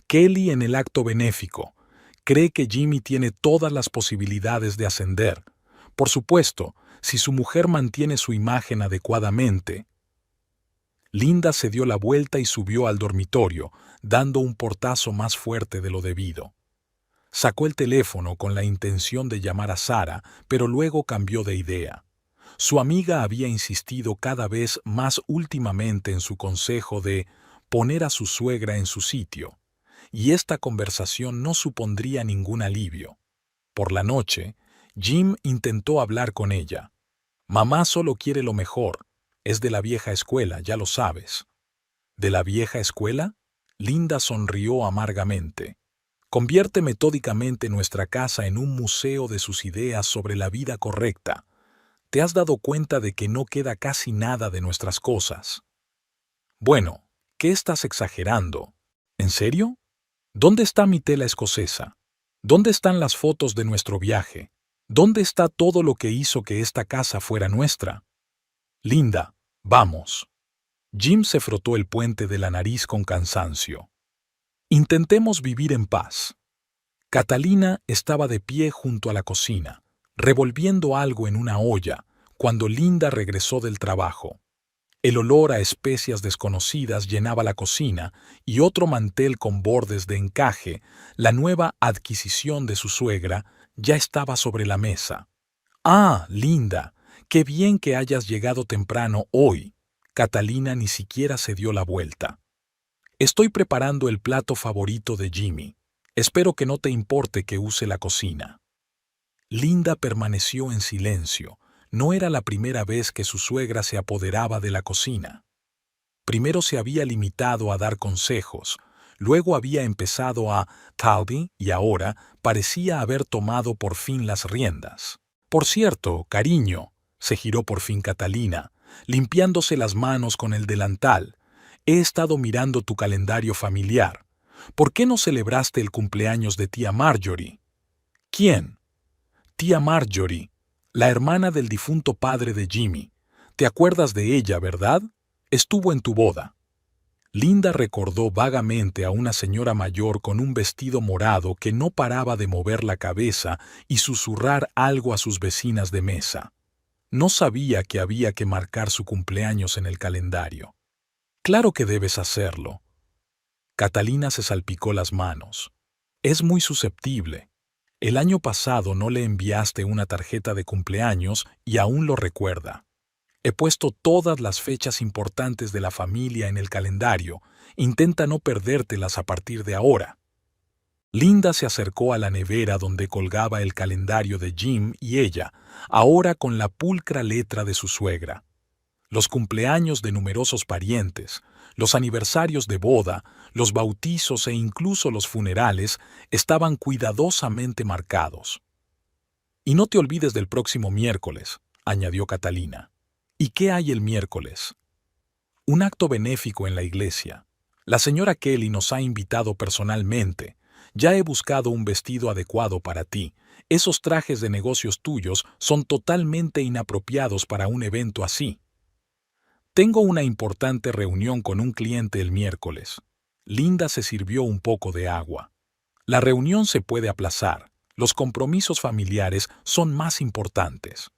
Kelly en el acto benéfico. Cree que Jimmy tiene todas las posibilidades de ascender. Por supuesto, si su mujer mantiene su imagen adecuadamente». Linda se dio la vuelta y subió al dormitorio, dando un portazo más fuerte de lo debido. Sacó el teléfono con la intención de llamar a Sara, pero luego cambió de idea. Su amiga había insistido cada vez más últimamente en su consejo de poner a su suegra en su sitio, y esta conversación no supondría ningún alivio. Por la noche, Jim intentó hablar con ella. «Mamá solo quiere lo mejor. Es de la vieja escuela, ya lo sabes». «¿De la vieja escuela?» Linda sonrió amargamente. «Convierte metódicamente nuestra casa en un museo de sus ideas sobre la vida correcta. ¿Te has dado cuenta de que no queda casi nada de nuestras cosas?» «Bueno, ¿qué estás exagerando? ¿En serio? ¿Dónde está mi tela escocesa? ¿Dónde están las fotos de nuestro viaje? ¿Dónde está todo lo que hizo que esta casa fuera nuestra?» «Linda, vamos». Jim se frotó el puente de la nariz con cansancio. Intentemos vivir en paz. Catalina estaba de pie junto a la cocina, revolviendo algo en una olla, cuando Linda regresó del trabajo. El olor a especias desconocidas llenaba la cocina y otro mantel con bordes de encaje, la nueva adquisición de su suegra, ya estaba sobre la mesa. «Ah, Linda, qué bien que hayas llegado temprano hoy». Catalina ni siquiera se dio la vuelta. «Estoy preparando el plato favorito de Jimmy. Espero que no te importe que use la cocina». Linda permaneció en silencio. No era la primera vez que su suegra se apoderaba de la cocina. Primero se había limitado a dar consejos, luego había empezado a talby y ahora parecía haber tomado por fin las riendas. «Por cierto, cariño», se giró por fin Catalina, limpiándose las manos con el delantal, «he estado mirando tu calendario familiar. ¿Por qué no celebraste el cumpleaños de tía Marjorie?» «¿Quién?» «Tía Marjorie, la hermana del difunto padre de Jimmy. ¿Te acuerdas de ella, verdad? Estuvo en tu boda». Linda recordó vagamente a una señora mayor con un vestido morado que no paraba de mover la cabeza y susurrar algo a sus vecinas de mesa. No sabía que había que marcar su cumpleaños en el calendario. «Claro que debes hacerlo». Catalina se salpicó las manos. «Es muy susceptible. El año pasado no le enviaste una tarjeta de cumpleaños y aún lo recuerda. He puesto todas las fechas importantes de la familia en el calendario. Intenta no perdértelas a partir de ahora». Linda se acercó a la nevera donde colgaba el calendario de Jim y ella, ahora con la pulcra letra de su suegra. Los cumpleaños de numerosos parientes, los aniversarios de boda, los bautizos e incluso los funerales estaban cuidadosamente marcados. «Y no te olvides del próximo miércoles», añadió Catalina. «¿Y qué hay el miércoles?» «Un acto benéfico en la iglesia. La señora Kelly nos ha invitado personalmente. Ya he buscado un vestido adecuado para ti. Esos trajes de negocios tuyos son totalmente inapropiados para un evento así». «Tengo una importante reunión con un cliente el miércoles». Linda se sirvió un poco de agua. «La reunión se puede aplazar. Los compromisos familiares son más importantes».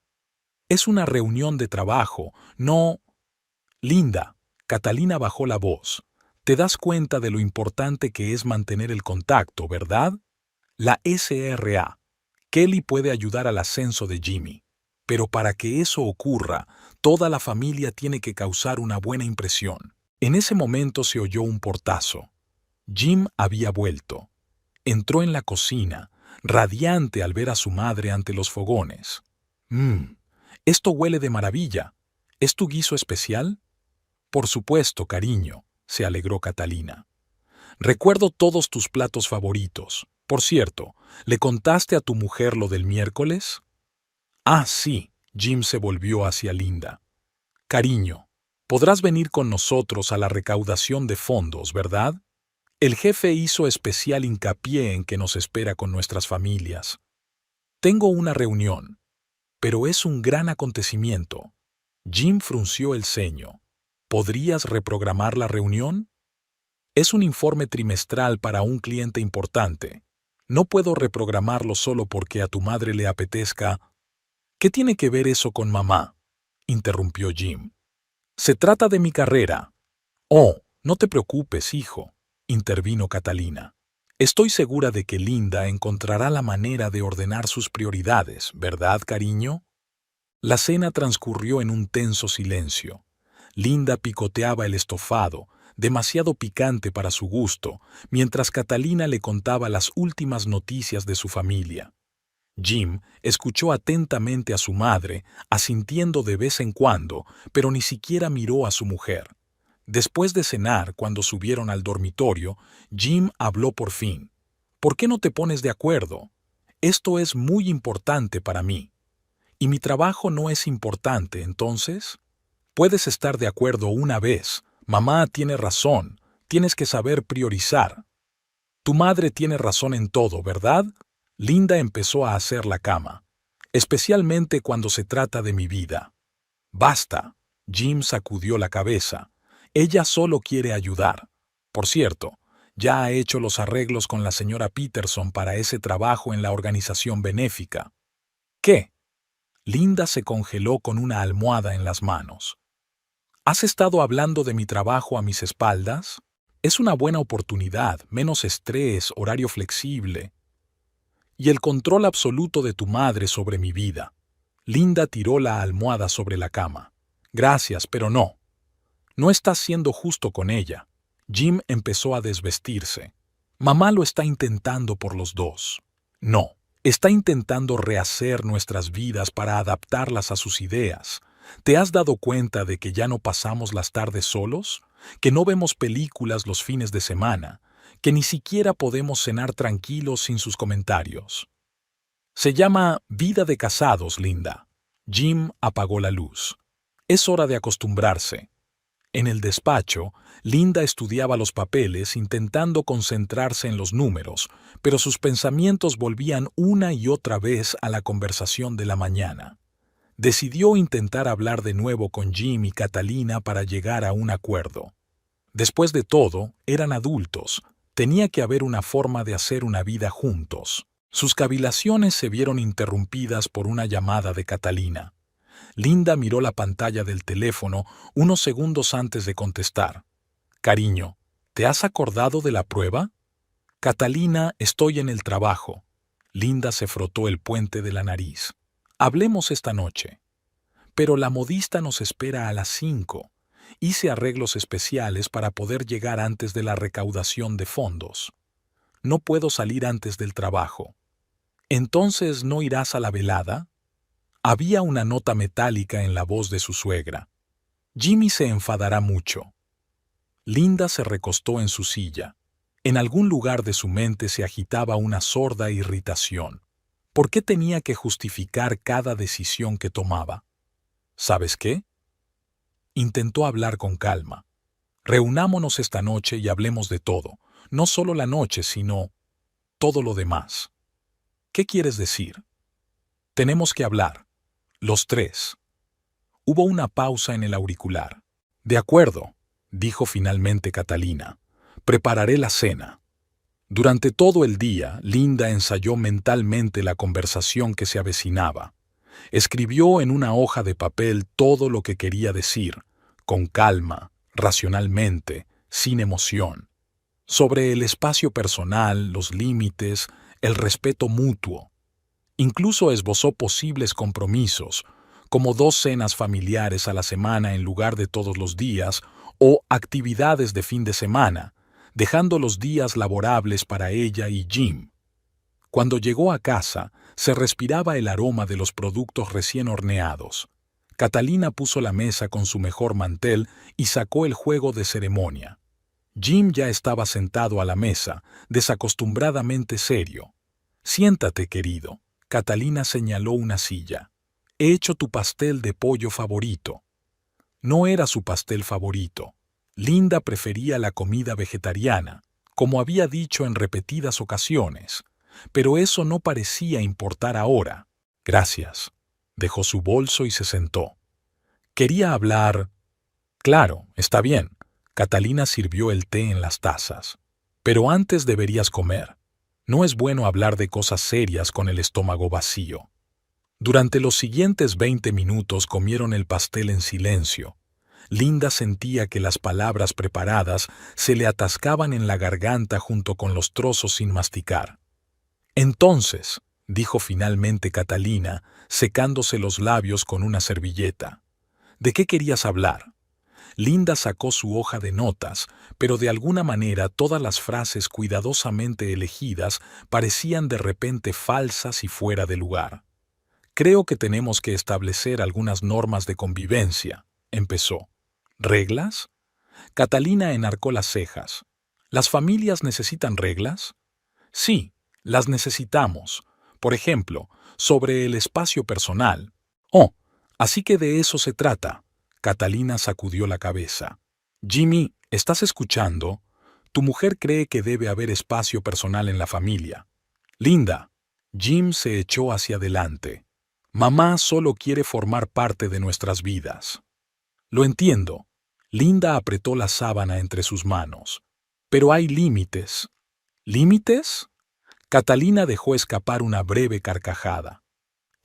«Es una reunión de trabajo, no...» «Linda», Catalina bajó la voz. «Te das cuenta de lo importante que es mantener el contacto, ¿verdad? La SRA. Kelly puede ayudar al ascenso de Jimmy. Pero para que eso ocurra, toda la familia tiene que causar una buena impresión». En ese momento se oyó un portazo. Jim había vuelto. Entró en la cocina, radiante al ver a su madre ante los fogones. Esto huele de maravilla. ¿Es tu guiso especial?» «Por supuesto, cariño», se alegró Catalina. «Recuerdo todos tus platos favoritos. Por cierto, ¿le contaste a tu mujer lo del miércoles?» «Ah, sí», Jim se volvió hacia Linda. «Cariño, podrás venir con nosotros a la recaudación de fondos, ¿verdad? El jefe hizo especial hincapié en que nos espera con nuestras familias. Tengo una reunión, pero es un gran acontecimiento». Jim frunció el ceño. «¿Podrías reprogramar la reunión?» «Es un informe trimestral para un cliente importante. No puedo reprogramarlo solo porque a tu madre le apetezca». «¿Qué tiene que ver eso con mamá?», interrumpió Jim. «Se trata de mi carrera». «Oh, no te preocupes, hijo», intervino Catalina. «Estoy segura de que Linda encontrará la manera de ordenar sus prioridades, ¿verdad, cariño?». La cena transcurrió en un tenso silencio. Linda picoteaba el estofado, demasiado picante para su gusto, mientras Catalina le contaba las últimas noticias de su familia. Jim escuchó atentamente a su madre, asintiendo de vez en cuando, pero ni siquiera miró a su mujer. Después de cenar, cuando subieron al dormitorio, Jim habló por fin. «¿Por qué no te pones de acuerdo? Esto es muy importante para mí». «¿Y mi trabajo no es importante, entonces?» «Puedes estar de acuerdo una vez. Mamá tiene razón. Tienes que saber priorizar». «Tu madre tiene razón en todo, ¿verdad?». Linda empezó a hacer la cama. «Especialmente cuando se trata de mi vida». «Basta», Jim sacudió la cabeza. Ella solo quiere ayudar. Por cierto, ya ha hecho los arreglos con la señora Peterson para ese trabajo en la organización benéfica. ¿Qué? Linda se congeló con una almohada en las manos. ¿Has estado hablando de mi trabajo a mis espaldas? Es una buena oportunidad, menos estrés, horario flexible y el control absoluto de tu madre sobre mi vida. Linda tiró la almohada sobre la cama. Gracias, pero no. No estás siendo justo con ella. Jim empezó a desvestirse. Mamá lo está intentando por los dos. No, está intentando rehacer nuestras vidas para adaptarlas a sus ideas. ¿Te has dado cuenta de que ya no pasamos las tardes solos? ¿Que no vemos películas los fines de semana? ¿Que ni siquiera podemos cenar tranquilos sin sus comentarios? Se llama vida de casados, Linda. Jim apagó la luz. Es hora de acostumbrarse. En el despacho, Linda estudiaba los papeles intentando concentrarse en los números, pero sus pensamientos volvían una y otra vez a la conversación de la mañana. Decidió intentar hablar de nuevo con Jim y Catalina para llegar a un acuerdo. Después de todo, eran adultos. Tenía que haber una forma de hacer una vida juntos. Sus cavilaciones se vieron interrumpidas por una llamada de Catalina. Linda miró la pantalla del teléfono unos segundos antes de contestar. Cariño, ¿te has acordado de la prueba? Catalina, estoy en el trabajo. Linda se frotó el puente de la nariz. Hablemos esta noche. Pero la modista nos espera a las 5. Hice arreglos especiales para poder llegar antes de la recaudación de fondos. No puedo salir antes del trabajo. ¿Entonces no irás a la velada? Había una nota metálica en la voz de su suegra. Jimmy se enfadará mucho. Linda se recostó en su silla. En algún lugar de su mente se agitaba una sorda irritación. ¿Por qué tenía que justificar cada decisión que tomaba? ¿Sabes qué? Intentó hablar con calma. Reunámonos esta noche y hablemos de todo. No solo la noche, sino todo lo demás. ¿Qué quieres decir? Tenemos que hablar. Los tres. Hubo una pausa en el auricular. De acuerdo, dijo finalmente Catalina. Prepararé la cena. Durante todo el día, Linda ensayó mentalmente la conversación que se avecinaba. Escribió en una hoja de papel todo lo que quería decir, con calma, racionalmente, sin emoción. Sobre el espacio personal, los límites, el respeto mutuo. Incluso esbozó posibles compromisos, como 2 cenas familiares a la semana en lugar de todos los días, o actividades de fin de semana, dejando los días laborables para ella y Jim. Cuando llegó a casa, se respiraba el aroma de los productos recién horneados. Catalina puso la mesa con su mejor mantel y sacó el juego de ceremonia. Jim ya estaba sentado a la mesa, desacostumbradamente serio. «Siéntate, querido». Catalina señaló una silla. «He hecho tu pastel de pollo favorito». No era su pastel favorito. Linda prefería la comida vegetariana, como había dicho en repetidas ocasiones, pero eso no parecía importar ahora. «Gracias». Dejó su bolso y se sentó. Quería hablar. «Claro, está bien». Catalina sirvió el té en las tazas. «Pero antes deberías comer. No es bueno hablar de cosas serias con el estómago vacío». Durante los siguientes 20 minutos comieron el pastel en silencio. Linda sentía que las palabras preparadas se le atascaban en la garganta junto con los trozos sin masticar. «Entonces», dijo finalmente Catalina, secándose los labios con una servilleta, «¿de qué querías hablar?» Linda sacó su hoja de notas, pero de alguna manera todas las frases cuidadosamente elegidas parecían de repente falsas y fuera de lugar. «Creo que tenemos que establecer algunas normas de convivencia», empezó. «¿Reglas?» Catalina enarcó las cejas. «¿Las familias necesitan reglas?» «Sí, las necesitamos. Por ejemplo, sobre el espacio personal». «Oh, así que de eso se trata». Catalina sacudió la cabeza. «Jimmy, ¿estás escuchando? Tu mujer cree que debe haber espacio personal en la familia». «Linda». Jim se echó hacia adelante. «Mamá solo quiere formar parte de nuestras vidas». «Lo entiendo». Linda apretó la sábana entre sus manos. Pero hay límites. ¿Límites? Catalina dejó escapar una breve carcajada.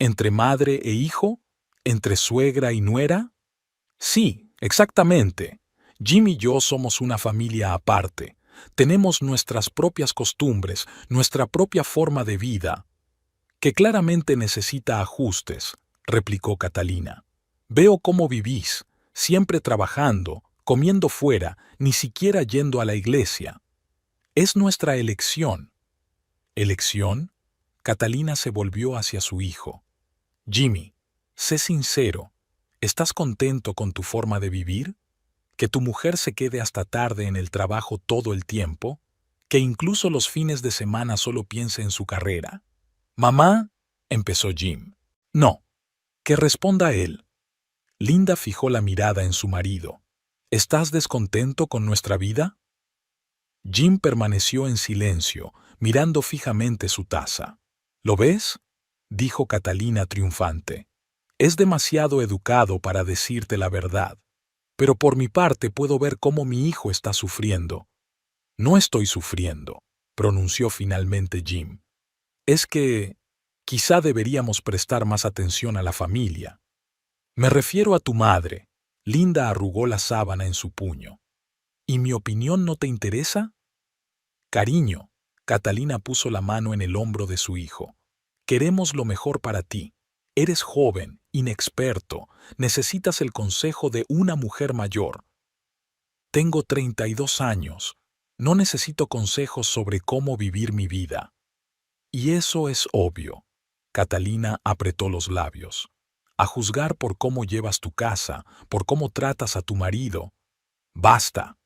¿Entre madre e hijo? ¿Entre suegra y nuera? Sí, exactamente. Jim y yo somos una familia aparte. Tenemos nuestras propias costumbres, nuestra propia forma de vida, que claramente necesita ajustes, replicó Catalina. Veo cómo vivís, siempre trabajando, comiendo fuera, ni siquiera yendo a la iglesia. Es nuestra elección. ¿Elección? Catalina se volvió hacia su hijo. Jimmy, sé sincero, ¿estás contento con tu forma de vivir? ¿Que tu mujer se quede hasta tarde en el trabajo todo el tiempo? ¿Que incluso los fines de semana solo piense en su carrera? Mamá, empezó Jim. No, que responda él. Linda fijó la mirada en su marido. ¿Estás descontento con nuestra vida? Jim permaneció en silencio, mirando fijamente su taza. ¿Lo ves?, dijo Catalina triunfante. Es demasiado educado para decirte la verdad, pero por mi parte puedo ver cómo mi hijo está sufriendo. No estoy sufriendo, pronunció finalmente Jim. Es que quizá deberíamos prestar más atención a la familia. Me refiero a tu madre. Linda arrugó la sábana en su puño. ¿Y mi opinión no te interesa? Cariño, Catalina puso la mano en el hombro de su hijo. Queremos lo mejor para ti. Eres joven, inexperto, necesitas el consejo de una mujer mayor. Tengo 32 años. No necesito consejos sobre cómo vivir mi vida. Y eso es obvio. Catalina apretó los labios. A juzgar por cómo llevas tu casa, por cómo tratas a tu marido. Basta.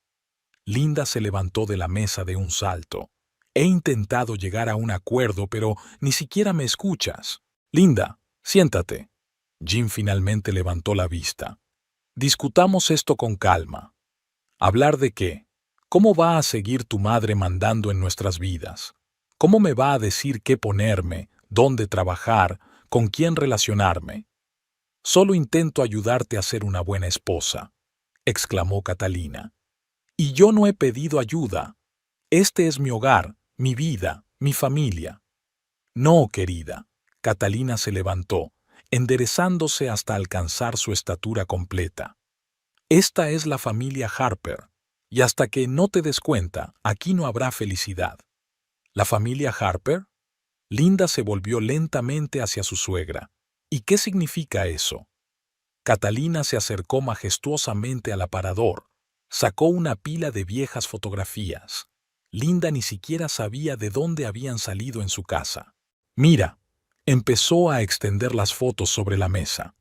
Linda se levantó de la mesa de un salto. He intentado llegar a un acuerdo, pero ni siquiera me escuchas. Linda, siéntate. Jim finalmente levantó la vista. Discutamos esto con calma. ¿Hablar de qué? ¿Cómo va a seguir tu madre mandando en nuestras vidas? ¿Cómo me va a decir qué ponerme, dónde trabajar, con quién relacionarme? Solo intento ayudarte a ser una buena esposa, exclamó Catalina. Y yo no he pedido ayuda. Este es mi hogar, mi vida, mi familia. No, querida. Catalina se levantó, enderezándose hasta alcanzar su estatura completa. Esta es la familia Harper, y hasta que no te des cuenta, aquí no habrá felicidad. ¿La familia Harper? Linda se volvió lentamente hacia su suegra. ¿Y qué significa eso? Catalina se acercó majestuosamente al aparador. Sacó una pila de viejas fotografías. Linda ni siquiera sabía de dónde habían salido en su casa. Mira, empezó a extender las fotos sobre la mesa.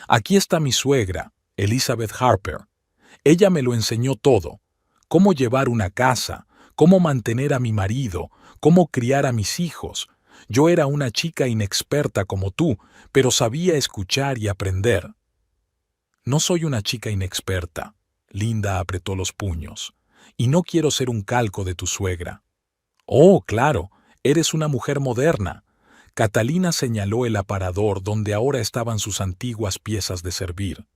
Aquí está mi suegra, Elizabeth Harper. Ella me lo enseñó todo. Cómo llevar una casa, cómo mantener a mi marido, cómo criar a mis hijos. Yo era una chica inexperta como tú, pero sabía escuchar y aprender. No soy una chica inexperta. Linda apretó los puños. Y no quiero ser un calco de tu suegra. Oh, claro, eres una mujer moderna. Catalina señaló el aparador donde ahora estaban sus antiguas piezas de servir.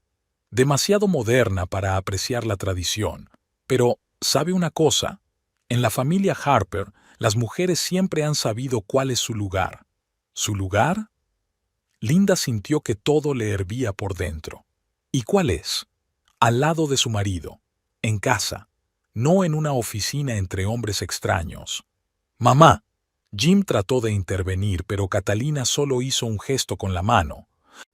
Demasiado moderna para apreciar la tradición. Pero, ¿sabe una cosa? En la familia Harper, las mujeres siempre han sabido cuál es su lugar. ¿Su lugar? Linda sintió que todo le hervía por dentro. ¿Y cuál es? Al lado de su marido, en casa, no en una oficina entre hombres extraños. Mamá. Jim trató de intervenir, pero Catalina solo hizo un gesto con la mano.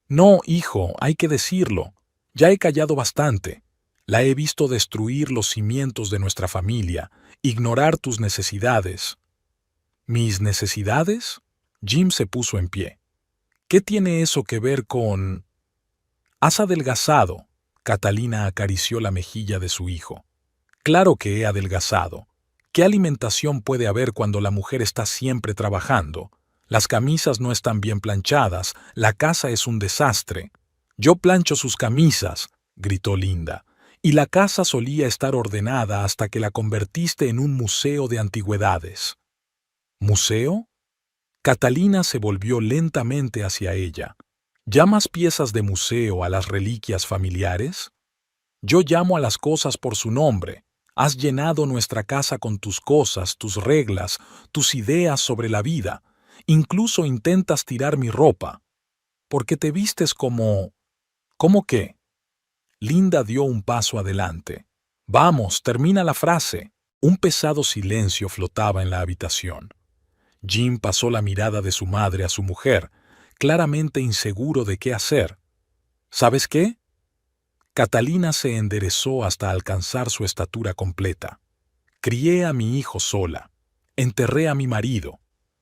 No, hijo, hay que decirlo. Ya he callado bastante. La he visto destruir los cimientos de nuestra familia, ignorar tus necesidades. ¿Mis necesidades? Jim se puso en pie. ¿Qué tiene eso que ver con...? Has adelgazado. Catalina acarició la mejilla de su hijo. Claro que he adelgazado. ¿Qué alimentación puede haber cuando la mujer está siempre trabajando? Las camisas no están bien planchadas, la casa es un desastre. Yo plancho sus camisas, gritó Linda, y la casa solía estar ordenada hasta que la convertiste en un museo de antigüedades. ¿Museo? Catalina se volvió lentamente hacia ella. ¿Llamas piezas de museo a las reliquias familiares? Yo llamo a las cosas por su nombre. Has llenado nuestra casa con tus cosas, tus reglas, tus ideas sobre la vida. Incluso intentas tirar mi ropa. Porque te vistes como... ¿Cómo qué? Linda dio un paso adelante. Vamos, termina la frase. Un pesado silencio flotaba en la habitación. Jim pasó la mirada de su madre a su mujer, claramente inseguro de qué hacer. ¿Sabes qué? Catalina se enderezó hasta alcanzar su estatura completa. Crié a mi hijo sola. Enterré a mi marido.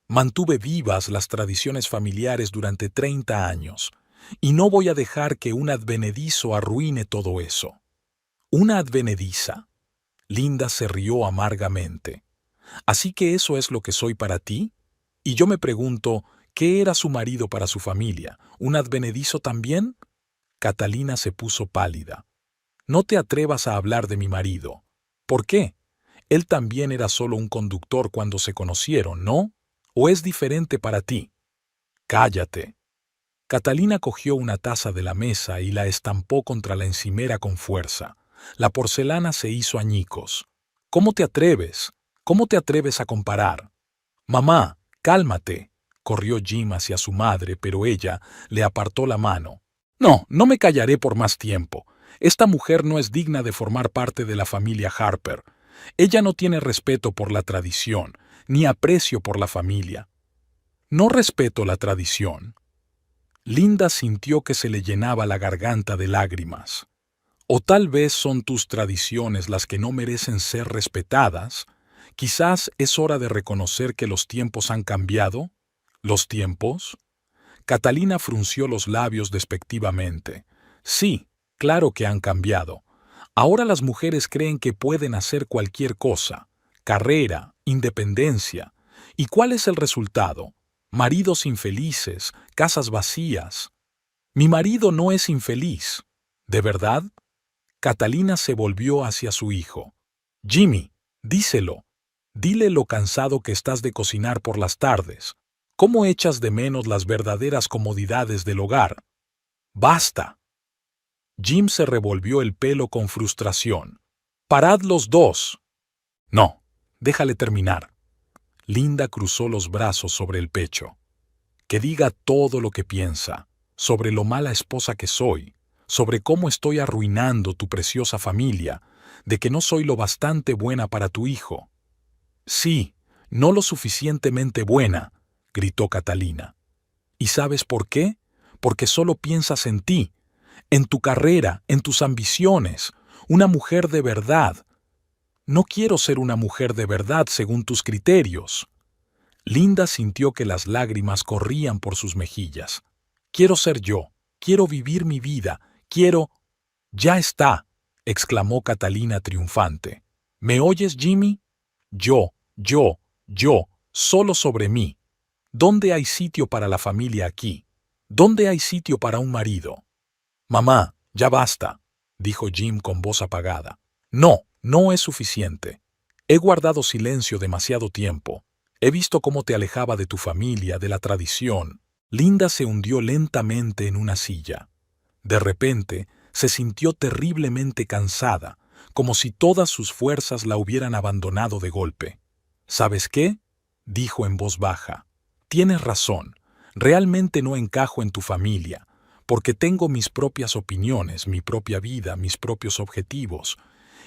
Mantuve vivas las tradiciones familiares durante 30 años. Y no voy a dejar que un advenedizo arruine todo eso. ¿Una advenediza? Linda se rió amargamente. ¿Así que eso es lo que soy para ti? Y yo me pregunto, ¿qué era su marido para su familia? ¿Un advenedizo también? Catalina se puso pálida. No te atrevas a hablar de mi marido. ¿Por qué? Él también era solo un conductor cuando se conocieron, ¿no? ¿O es diferente para ti? Cállate. Catalina cogió una taza de la mesa y la estampó contra la encimera con fuerza. La porcelana se hizo añicos. ¿Cómo te atreves? ¿Cómo te atreves a comparar? Mamá, cálmate. Corrió Jim hacia su madre, pero ella le apartó la mano. No, no me callaré por más tiempo. Esta mujer no es digna de formar parte de la familia Harper. Ella no tiene respeto por la tradición, ni aprecio por la familia. No respeto la tradición. Linda sintió que se le llenaba la garganta de lágrimas. O tal vez son tus tradiciones las que no merecen ser respetadas. Quizás es hora de reconocer que los tiempos han cambiado. ¿Los tiempos? Catalina frunció los labios despectivamente. Sí, claro que han cambiado. Ahora las mujeres creen que pueden hacer cualquier cosa. Carrera, independencia. ¿Y cuál es el resultado? Maridos infelices, casas vacías. Mi marido no es infeliz. ¿De verdad? Catalina se volvió hacia su hijo. Jimmy, díselo. Dile lo cansado que estás de cocinar por las tardes. ¿Cómo echas de menos las verdaderas comodidades del hogar? ¡Basta! Jim se revolvió el pelo con frustración. ¡Parad los dos! No, déjale terminar. Linda cruzó los brazos sobre el pecho. Que diga todo lo que piensa, sobre lo mala esposa que soy, sobre cómo estoy arruinando tu preciosa familia, de que no soy lo bastante buena para tu hijo. Sí, no lo suficientemente buena, gritó Catalina. ¿Y sabes por qué? Porque solo piensas en ti, en tu carrera, en tus ambiciones, una mujer de verdad. No quiero ser una mujer de verdad según tus criterios. Linda sintió que las lágrimas corrían por sus mejillas. Quiero ser yo, quiero vivir mi vida, quiero... Ya está, exclamó Catalina triunfante. ¿Me oyes, Jimmy? Yo, solo sobre mí. ¿Dónde hay sitio para la familia aquí? ¿Dónde hay sitio para un marido? Mamá, ya basta, dijo Jim con voz apagada. No, no es suficiente. He guardado silencio demasiado tiempo. He visto cómo te alejaba de tu familia, de la tradición. Linda se hundió lentamente en una silla. De repente, se sintió terriblemente cansada, como si todas sus fuerzas la hubieran abandonado de golpe. ¿Sabes qué? Dijo en voz baja. Tienes razón. Realmente no encajo en tu familia, porque tengo mis propias opiniones, mi propia vida, mis propios objetivos,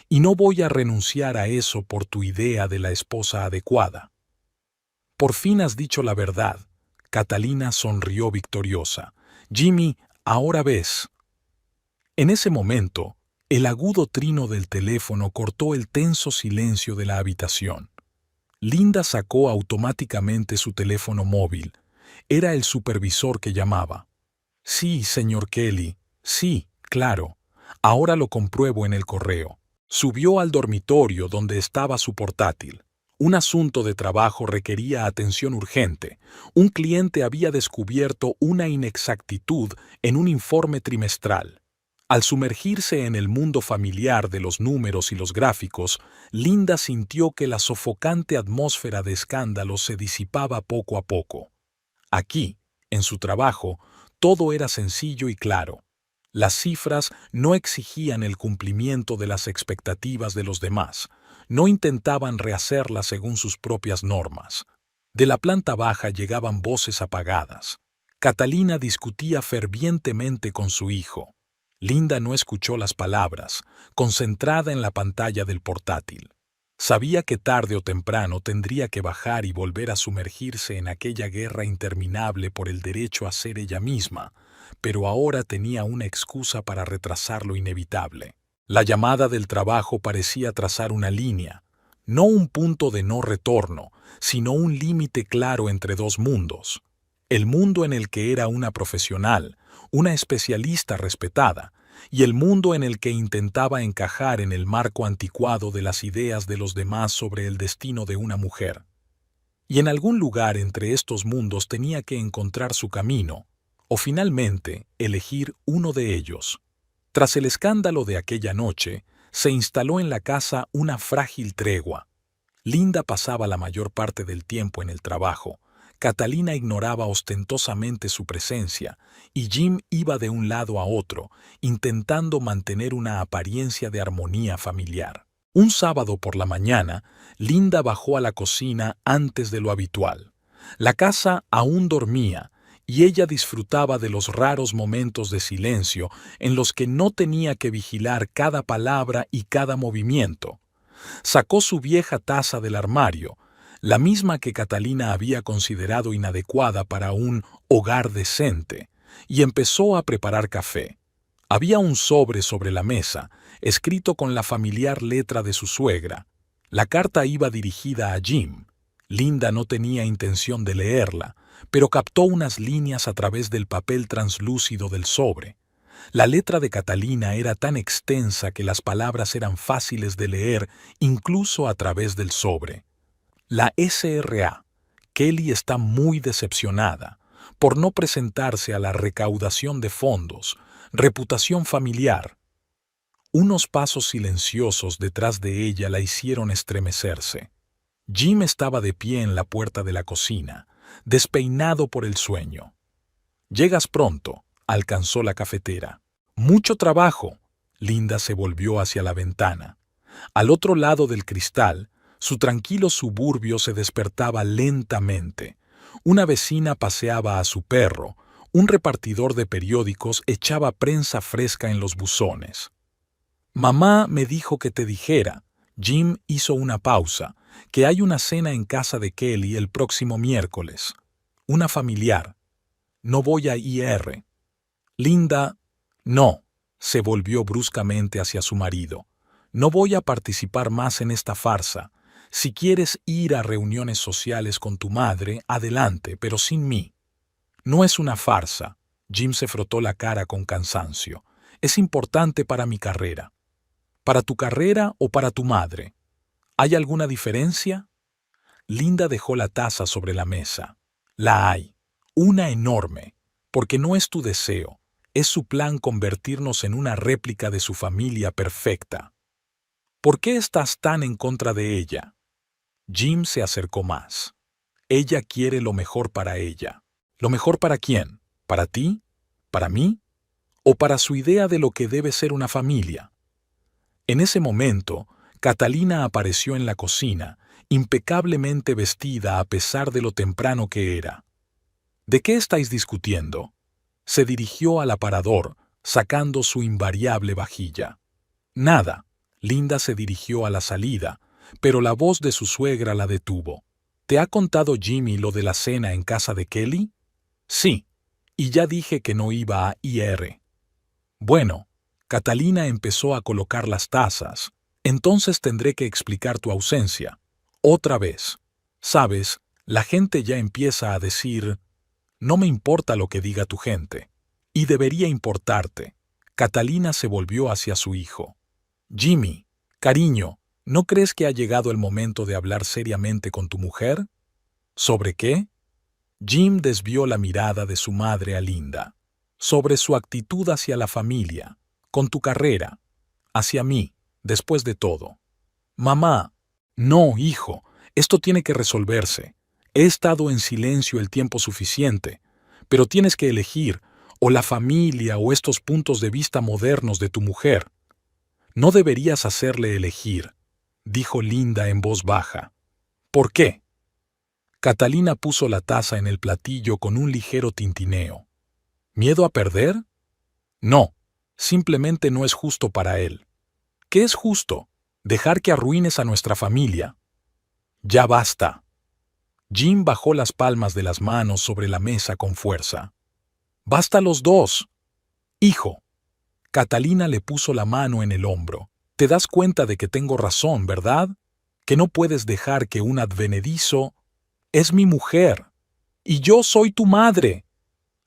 y no voy a renunciar a eso por tu idea de la esposa adecuada. Por fin has dicho la verdad. Catalina sonrió victoriosa. Jimmy, ahora ves. En ese momento, el agudo trino del teléfono cortó el tenso silencio de la habitación. Linda sacó automáticamente su teléfono móvil. Era el supervisor que llamaba. Sí, señor Kelly. Sí, claro. Ahora lo compruebo en el correo. Subió al dormitorio donde estaba su portátil. Un asunto de trabajo requería atención urgente. Un cliente había descubierto una inexactitud en un informe trimestral. Al sumergirse en el mundo familiar de los números y los gráficos, Linda sintió que la sofocante atmósfera de escándalo se disipaba poco a poco. Aquí, en su trabajo, todo era sencillo y claro. Las cifras no exigían el cumplimiento de las expectativas de los demás, no intentaban rehacerlas según sus propias normas. De la planta baja llegaban voces apagadas. Catalina discutía fervientemente con su hijo. Linda no escuchó las palabras, concentrada en la pantalla del portátil. Sabía que tarde o temprano tendría que bajar y volver a sumergirse en aquella guerra interminable por el derecho a ser ella misma, pero ahora tenía una excusa para retrasar lo inevitable. La llamada del trabajo parecía trazar una línea, no un punto de no retorno, sino un límite claro entre dos mundos. El mundo en el que era una profesional, una especialista respetada, y el mundo en el que intentaba encajar en el marco anticuado de las ideas de los demás sobre el destino de una mujer. Y en algún lugar entre estos mundos tenía que encontrar su camino, o finalmente elegir uno de ellos. Tras el escándalo de aquella noche, se instaló en la casa una frágil tregua. Linda pasaba la mayor parte del tiempo en el trabajo, Catalina ignoraba ostentosamente su presencia, y Jim iba de un lado a otro, intentando mantener una apariencia de armonía familiar. Un sábado por la mañana, Linda bajó a la cocina antes de lo habitual. La casa aún dormía, y ella disfrutaba de los raros momentos de silencio en los que no tenía que vigilar cada palabra y cada movimiento. Sacó su vieja taza del armario, la misma que Catalina había considerado inadecuada para un hogar decente, y empezó a preparar café. Había un sobre la mesa, escrito con la familiar letra de su suegra. La carta iba dirigida a Jim. Linda no tenía intención de leerla, pero captó unas líneas a través del papel translúcido del sobre. La letra de Catalina era tan extensa que las palabras eran fáciles de leer incluso a través del sobre. La SRA. Kelly está muy decepcionada por no presentarse a la recaudación de fondos. Reputación familiar. Unos pasos silenciosos detrás de ella la hicieron estremecerse. Jim estaba de pie en la puerta de la cocina, despeinado por el sueño. «Llegas pronto», alcanzó la cafetera. «Mucho trabajo». Linda se volvió hacia la ventana. Al otro lado del cristal, su tranquilo suburbio se despertaba lentamente. Una vecina paseaba a su perro, un repartidor de periódicos echaba prensa fresca en los buzones. «Mamá me dijo que te dijera», Jim hizo una pausa, «que hay una cena en casa de Kelly el próximo miércoles. Una familiar. No voy a ir». Linda, no, se volvió bruscamente hacia su marido. «No voy a participar más en esta farsa. Si quieres ir a reuniones sociales con tu madre, adelante, pero sin mí». «No es una farsa». Jim se frotó la cara con cansancio. «Es importante para mi carrera». «¿Para tu carrera o para tu madre? ¿Hay alguna diferencia?» Linda dejó la taza sobre la mesa. «La hay. Una enorme. Porque no es tu deseo. Es su plan convertirnos en una réplica de su familia perfecta». «¿Por qué estás tan en contra de ella?» Jim se acercó más. «Ella quiere lo mejor para ella». ¿Lo mejor para quién? ¿Para ti? ¿Para mí? ¿O para su idea de lo que debe ser una familia? En ese momento, Catalina apareció en la cocina, impecablemente vestida a pesar de lo temprano que era. «¿De qué estáis discutiendo?» Se dirigió al aparador, sacando su invariable vajilla. «Nada». Linda se dirigió a la salida, pero la voz de su suegra la detuvo. «¿Te ha contado Jimmy lo de la cena en casa de Kelly?» «Sí, y ya dije que no iba a ir». «Bueno». Catalina empezó a colocar las tazas. «Entonces tendré que explicar tu ausencia. Otra vez. Sabes, la gente ya empieza a decir, no me importa lo que diga tu gente. Y debería importarte». Catalina se volvió hacia su hijo. «Jimmy, cariño, ¿no crees que ha llegado el momento de hablar seriamente con tu mujer?» «¿Sobre qué?» Jim desvió la mirada de su madre a Linda. «Sobre su actitud hacia la familia, con tu carrera, hacia mí, después de todo». «Mamá». «No, hijo, esto tiene que resolverse. He estado en silencio el tiempo suficiente, pero tienes que elegir, o la familia o estos puntos de vista modernos de tu mujer. No deberías hacerle elegir, dijo Linda en voz baja. ¿Por qué? Catalina puso la taza en el platillo con un ligero tintineo. ¿Miedo a perder? No, simplemente no es justo para él. ¿Qué es justo? Dejar que arruines a nuestra familia. Ya basta. Jim bajó las palmas de las manos sobre la mesa con fuerza. Basta los dos. Hijo. Catalina le puso la mano en el hombro. Te das cuenta de que tengo razón, ¿verdad? Que no puedes dejar que un advenedizo... Es mi mujer. Y yo soy tu madre.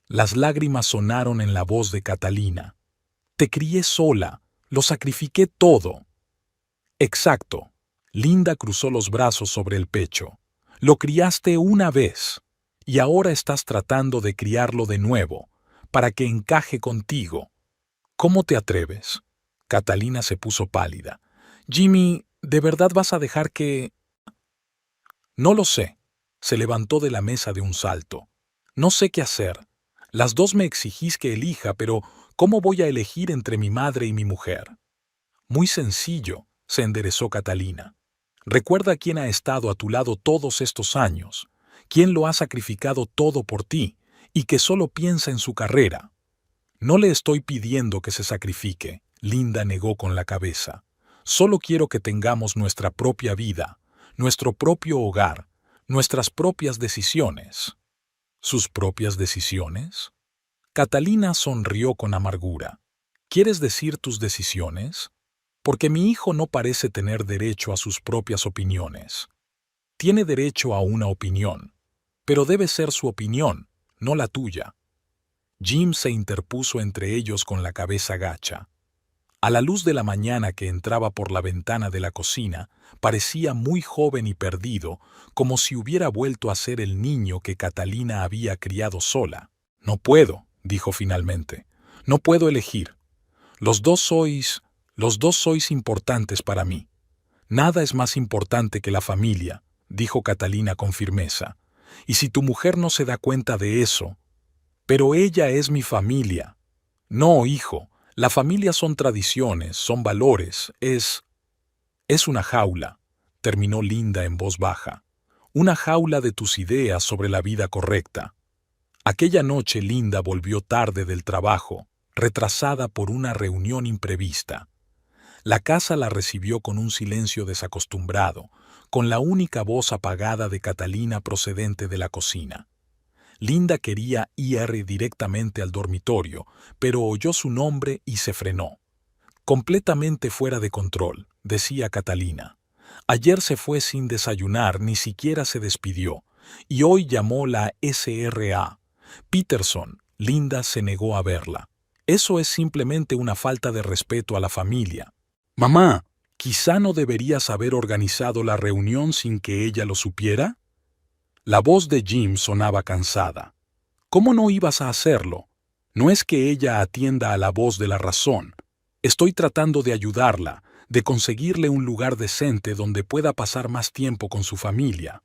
Las lágrimas sonaron en la voz de Catalina. Te crié sola. Lo sacrifiqué todo. Exacto. Linda cruzó los brazos sobre el pecho. Lo criaste una vez. Y ahora estás tratando de criarlo de nuevo, para que encaje contigo. ¿Cómo te atreves? Catalina se puso pálida. Jimmy, ¿de verdad vas a dejar que...? No lo sé. Se levantó de la mesa de un salto. No sé qué hacer. Las dos me exigís que elija, pero ¿cómo voy a elegir entre mi madre y mi mujer? Muy sencillo, se enderezó Catalina. Recuerda quién ha estado a tu lado todos estos años, quién lo ha sacrificado todo por ti y que solo piensa en su carrera. No le estoy pidiendo que se sacrifique, Linda negó con la cabeza. Solo quiero que tengamos nuestra propia vida, nuestro propio hogar, nuestras propias decisiones. ¿Sus propias decisiones? Catalina sonrió con amargura. ¿Quieres decir tus decisiones? Porque mi hijo no parece tener derecho a sus propias opiniones. Tiene derecho a una opinión, pero debe ser su opinión, no la tuya. Jim se interpuso entre ellos con la cabeza gacha. A la luz de la mañana que entraba por la ventana de la cocina, parecía muy joven y perdido, como si hubiera vuelto a ser el niño que Catalina había criado sola. No puedo, dijo finalmente. No puedo elegir. Los dos sois importantes para mí. Nada es más importante que la familia, dijo Catalina con firmeza. Y si tu mujer no se da cuenta de eso... Pero ella es mi familia. No, hijo. La familia son tradiciones, son valores, es una jaula, terminó Linda en voz baja. Una jaula de tus ideas sobre la vida correcta. Aquella noche Linda volvió tarde del trabajo, retrasada por una reunión imprevista. La casa la recibió con un silencio desacostumbrado, con la única voz apagada de Catalina procedente de la cocina. Linda quería ir directamente al dormitorio, pero oyó su nombre y se frenó. Completamente fuera de control, decía Catalina. Ayer se fue sin desayunar, ni siquiera se despidió, y hoy llamó la SRA. Peterson, Linda se negó a verla. Eso es simplemente una falta de respeto a la familia. Mamá, ¿quizá no deberías haber organizado la reunión sin que ella lo supiera? La voz de Jim sonaba cansada. ¿Cómo no ibas a hacerlo? No es que ella atienda a la voz de la razón. Estoy tratando de ayudarla, de conseguirle un lugar decente donde pueda pasar más tiempo con su familia.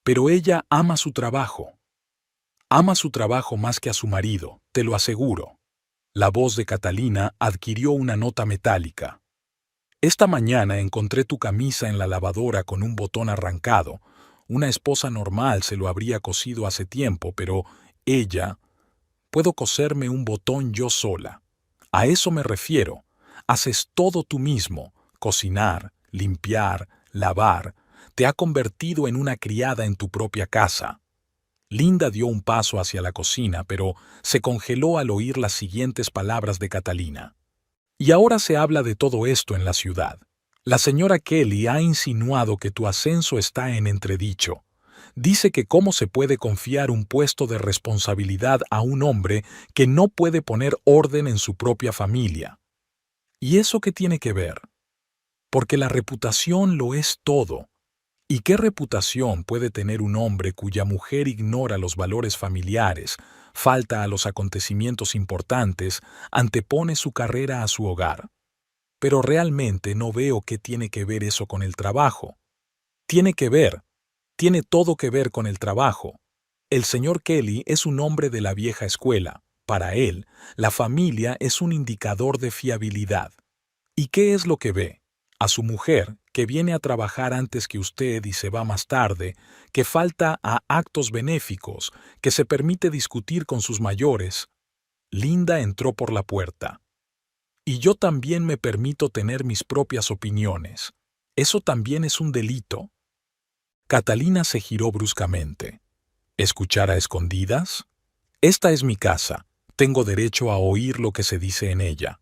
Pero ella ama su trabajo. Ama su trabajo más que a su marido, te lo aseguro. La voz de Catalina adquirió una nota metálica. Esta mañana encontré tu camisa en la lavadora con un botón arrancado. Una esposa normal se lo habría cosido hace tiempo, pero ella... Puedo coserme un botón yo sola. A eso me refiero. Haces todo tú mismo. Cocinar, limpiar, lavar. Te ha convertido en una criada en tu propia casa. Linda dio un paso hacia la cocina, pero se congeló al oír las siguientes palabras de Catalina. Y ahora se habla de todo esto en la ciudad. La señora Kelly ha insinuado que tu ascenso está en entredicho. Dice que cómo se puede confiar un puesto de responsabilidad a un hombre que no puede poner orden en su propia familia. ¿Y eso qué tiene que ver? Porque la reputación lo es todo. ¿Y qué reputación puede tener un hombre cuya mujer ignora los valores familiares, falta a los acontecimientos importantes, antepone su carrera a su hogar? Pero realmente no veo qué tiene que ver eso con el trabajo. Tiene todo que ver con el trabajo. El señor Kelly es un hombre de la vieja escuela. Para él, la familia es un indicador de fiabilidad. ¿Y qué es lo que ve? A su mujer, que viene a trabajar antes que usted y se va más tarde, que falta a actos benéficos, que se permite discutir con sus mayores. Linda entró por la puerta. Y yo también me permito tener mis propias opiniones. ¿Eso también es un delito? Catalina se giró bruscamente. ¿Escuchar a escondidas? Esta es mi casa. Tengo derecho a oír lo que se dice en ella.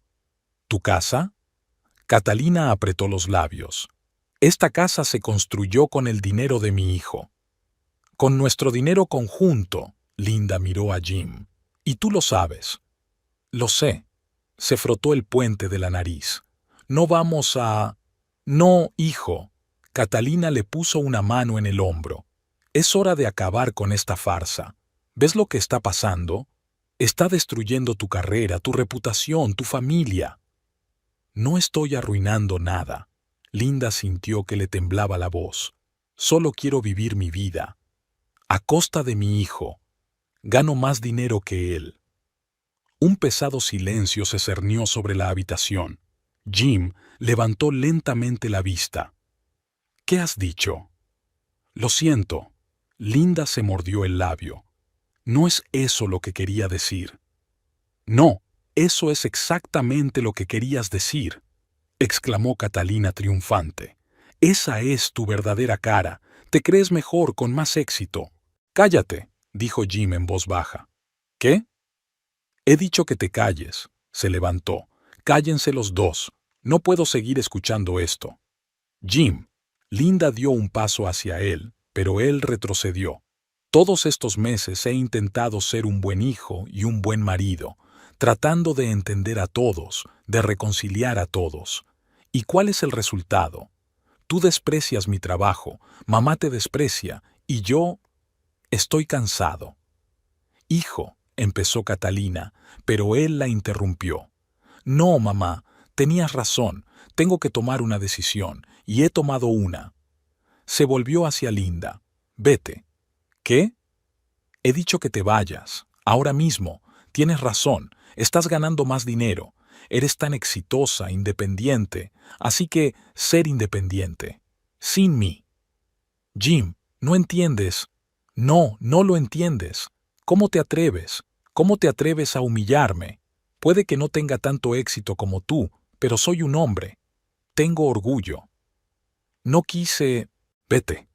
¿Tu casa? Catalina apretó los labios. Esta casa se construyó con el dinero de mi hijo. Con nuestro dinero conjunto, Linda miró a Jim. Y tú lo sabes. Lo sé. Se frotó el puente de la nariz. No vamos a... No, hijo. Catalina le puso una mano en el hombro. Es hora de acabar con esta farsa. ¿Ves lo que está pasando? Está destruyendo tu carrera, tu reputación, tu familia. No estoy arruinando nada. Linda sintió que le temblaba la voz. Solo quiero vivir mi vida. A costa de mi hijo. Gano más dinero que él. Un pesado silencio se cernió sobre la habitación. Jim levantó lentamente la vista. ¿Qué has dicho? Lo siento. Linda se mordió el labio. No es eso lo que quería decir. No, eso es exactamente lo que querías decir, exclamó Catalina triunfante. Esa es tu verdadera cara. Te crees mejor, con más éxito. Cállate, dijo Jim en voz baja. ¿Qué? He dicho que te calles. Se levantó. Cállense los dos. No puedo seguir escuchando esto. Jim. Linda dio un paso hacia él, pero él retrocedió. Todos estos meses he intentado ser un buen hijo y un buen marido, tratando de entender a todos, de reconciliar a todos. ¿Y cuál es el resultado? Tú desprecias mi trabajo, mamá te desprecia, y yo estoy cansado. Hijo, empezó Catalina, pero él la interrumpió. No, mamá, tenías razón, tengo que tomar una decisión, y he tomado una. Se volvió hacia Linda. Vete. ¿Qué? He dicho que te vayas, ahora mismo. Tienes razón, estás ganando más dinero. Eres tan exitosa, independiente, así que ser independiente. Sin mí. Jim, ¿no entiendes? No, no lo entiendes. ¿Cómo te atreves? ¿Cómo te atreves a humillarme? Puede que no tenga tanto éxito como tú, pero soy un hombre. Tengo orgullo. No quise... Vete.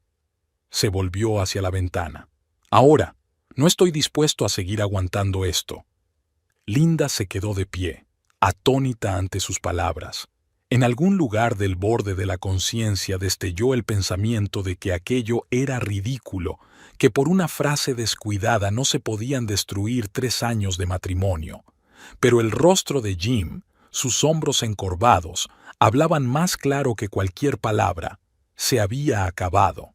Se volvió hacia la ventana. Ahora, no estoy dispuesto a seguir aguantando esto. Linda se quedó de pie, atónita ante sus palabras. En algún lugar del borde de la conciencia destelló el pensamiento de que aquello era ridículo, que por una frase descuidada no se podían destruir 3 años de matrimonio. Pero el rostro de Jim, sus hombros encorvados, hablaban más claro que cualquier palabra. Se había acabado.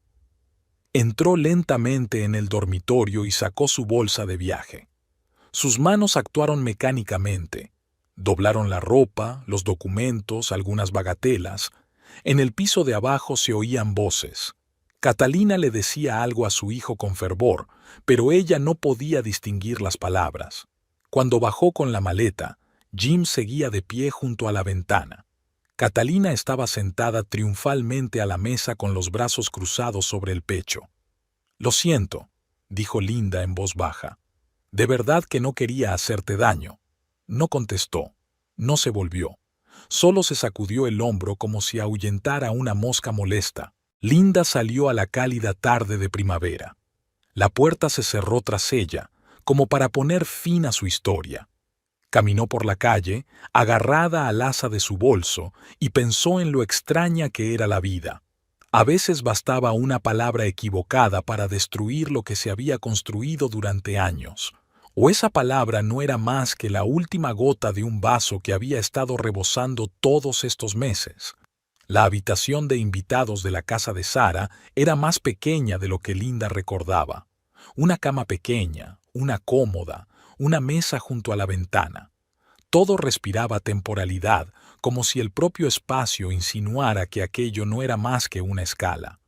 Entró lentamente en el dormitorio y sacó su bolsa de viaje. Sus manos actuaron mecánicamente. Doblaron la ropa, los documentos, algunas bagatelas. En el piso de abajo se oían voces. Catalina le decía algo a su hijo con fervor, pero ella no podía distinguir las palabras. Cuando bajó con la maleta, Jim seguía de pie junto a la ventana. Catalina estaba sentada triunfalmente a la mesa con los brazos cruzados sobre el pecho. «Lo siento», dijo Linda en voz baja. «De verdad que no quería hacerte daño». No contestó, no se volvió. Solo se sacudió el hombro como si ahuyentara una mosca molesta. Linda salió a la cálida tarde de primavera. La puerta se cerró tras ella, como para poner fin a su historia. Caminó por la calle, agarrada al asa de su bolso, y pensó en lo extraña que era la vida. A veces bastaba una palabra equivocada para destruir lo que se había construido durante años. O esa palabra no era más que la última gota de un vaso que había estado rebosando todos estos meses. La habitación de invitados de la casa de Sara era más pequeña de lo que Linda recordaba. Una cama pequeña, una cómoda, una mesa junto a la ventana. Todo respiraba temporalidad, como si el propio espacio insinuara que aquello no era más que una escala.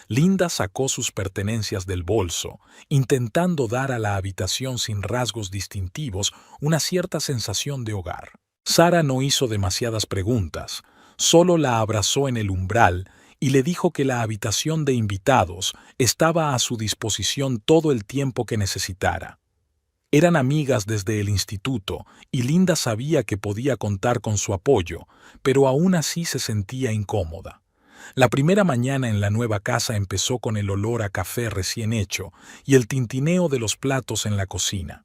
Linda sacó sus pertenencias del bolso, intentando dar a la habitación sin rasgos distintivos una cierta sensación de hogar. Sara no hizo demasiadas preguntas, solo la abrazó en el umbral y le dijo que la habitación de invitados estaba a su disposición todo el tiempo que necesitara. Eran amigas desde el instituto y Linda sabía que podía contar con su apoyo, pero aún así se sentía incómoda. La primera mañana en la nueva casa empezó con el olor a café recién hecho y el tintineo de los platos en la cocina.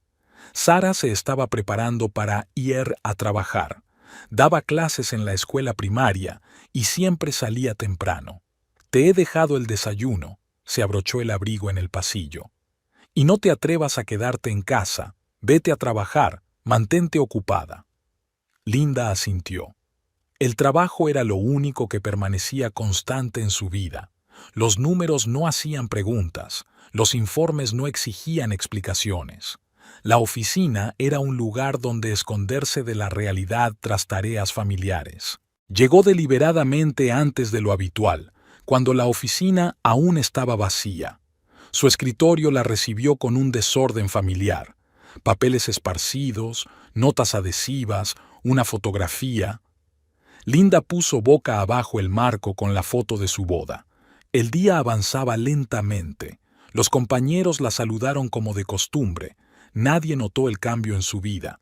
Sara se estaba preparando para ir a trabajar. Daba clases en la escuela primaria y siempre salía temprano. «Te he dejado el desayuno», se abrochó el abrigo en el pasillo. «Y no te atrevas a quedarte en casa. Vete a trabajar, mantente ocupada». Linda asintió. El trabajo era lo único que permanecía constante en su vida. Los números no hacían preguntas, los informes no exigían explicaciones. La oficina era un lugar donde esconderse de la realidad tras tareas familiares. Llegó deliberadamente antes de lo habitual, cuando la oficina aún estaba vacía. Su escritorio la recibió con un desorden familiar. Papeles esparcidos, notas adhesivas, una fotografía. Linda puso boca abajo el marco con la foto de su boda. El día avanzaba lentamente. Los compañeros la saludaron como de costumbre. Nadie notó el cambio en su vida.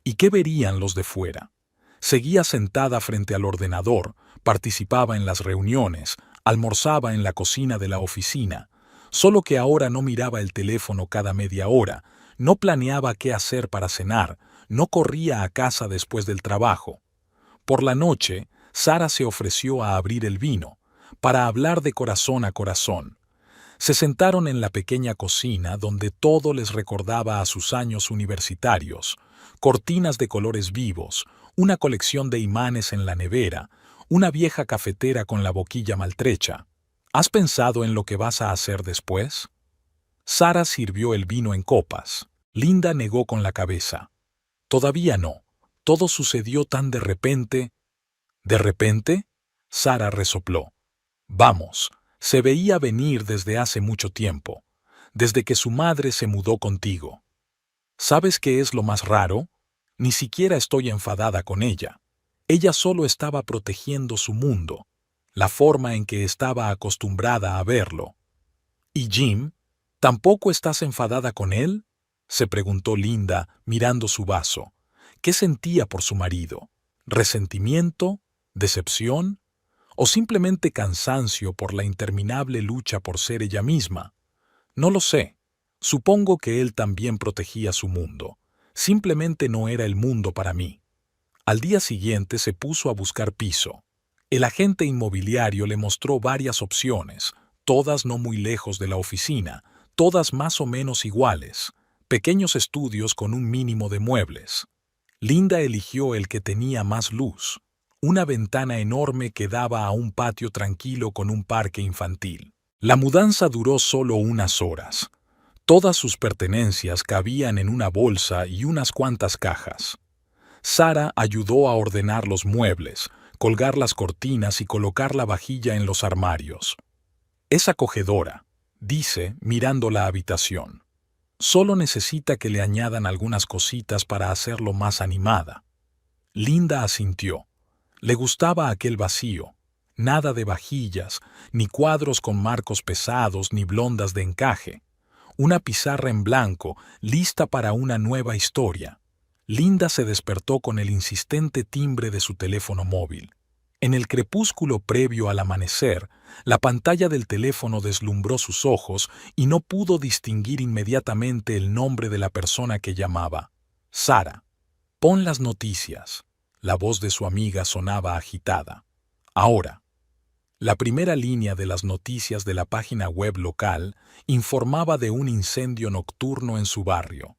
¿Y qué verían los de fuera? Seguía sentada frente al ordenador, participaba en las reuniones, almorzaba en la cocina de la oficina, solo que ahora no miraba el teléfono cada media hora, no planeaba qué hacer para cenar, no corría a casa después del trabajo. Por la noche, Sara se ofreció a abrir el vino, para hablar de corazón a corazón. Se sentaron en la pequeña cocina donde todo les recordaba a sus años universitarios, cortinas de colores vivos, una colección de imanes en la nevera, una vieja cafetera con la boquilla maltrecha. ¿Has pensado en lo que vas a hacer después? Sara sirvió el vino en copas. Linda negó con la cabeza. Todavía no. Todo sucedió tan de repente. ¿De repente? Sara resopló. Vamos, se veía venir desde hace mucho tiempo, desde que su madre se mudó contigo. ¿Sabes qué es lo más raro? Ni siquiera estoy enfadada con ella. Ella solo estaba protegiendo su mundo, la forma en que estaba acostumbrada a verlo. ¿Y Jim? ¿Tampoco estás enfadada con él?, se preguntó Linda mirando su vaso. ¿Qué sentía por su marido? ¿Resentimiento? ¿Decepción? ¿O simplemente cansancio por la interminable lucha por ser ella misma? No lo sé. Supongo que él también protegía su mundo. Simplemente no era el mundo para mí. Al día siguiente se puso a buscar piso. El agente inmobiliario le mostró varias opciones, todas no muy lejos de la oficina, todas más o menos iguales, pequeños estudios con un mínimo de muebles. Linda eligió el que tenía más luz, una ventana enorme que daba a un patio tranquilo con un parque infantil. La mudanza duró solo unas horas. Todas sus pertenencias cabían en una bolsa y unas cuantas cajas. Sara ayudó a ordenar los muebles, colgar las cortinas y colocar la vajilla en los armarios. Es acogedora, dice, mirando la habitación. Solo necesita que le añadan algunas cositas para hacerlo más animada. Linda asintió. Le gustaba aquel vacío. Nada de vajillas, ni cuadros con marcos pesados, ni blondas de encaje. Una pizarra en blanco, lista para una nueva historia. Linda se despertó con el insistente timbre de su teléfono móvil. En el crepúsculo previo al amanecer, la pantalla del teléfono deslumbró sus ojos y no pudo distinguir inmediatamente el nombre de la persona que llamaba. Sara. Pon las noticias. La voz de su amiga sonaba agitada. Ahora. La primera línea de las noticias de la página web local informaba de un incendio nocturno en su barrio.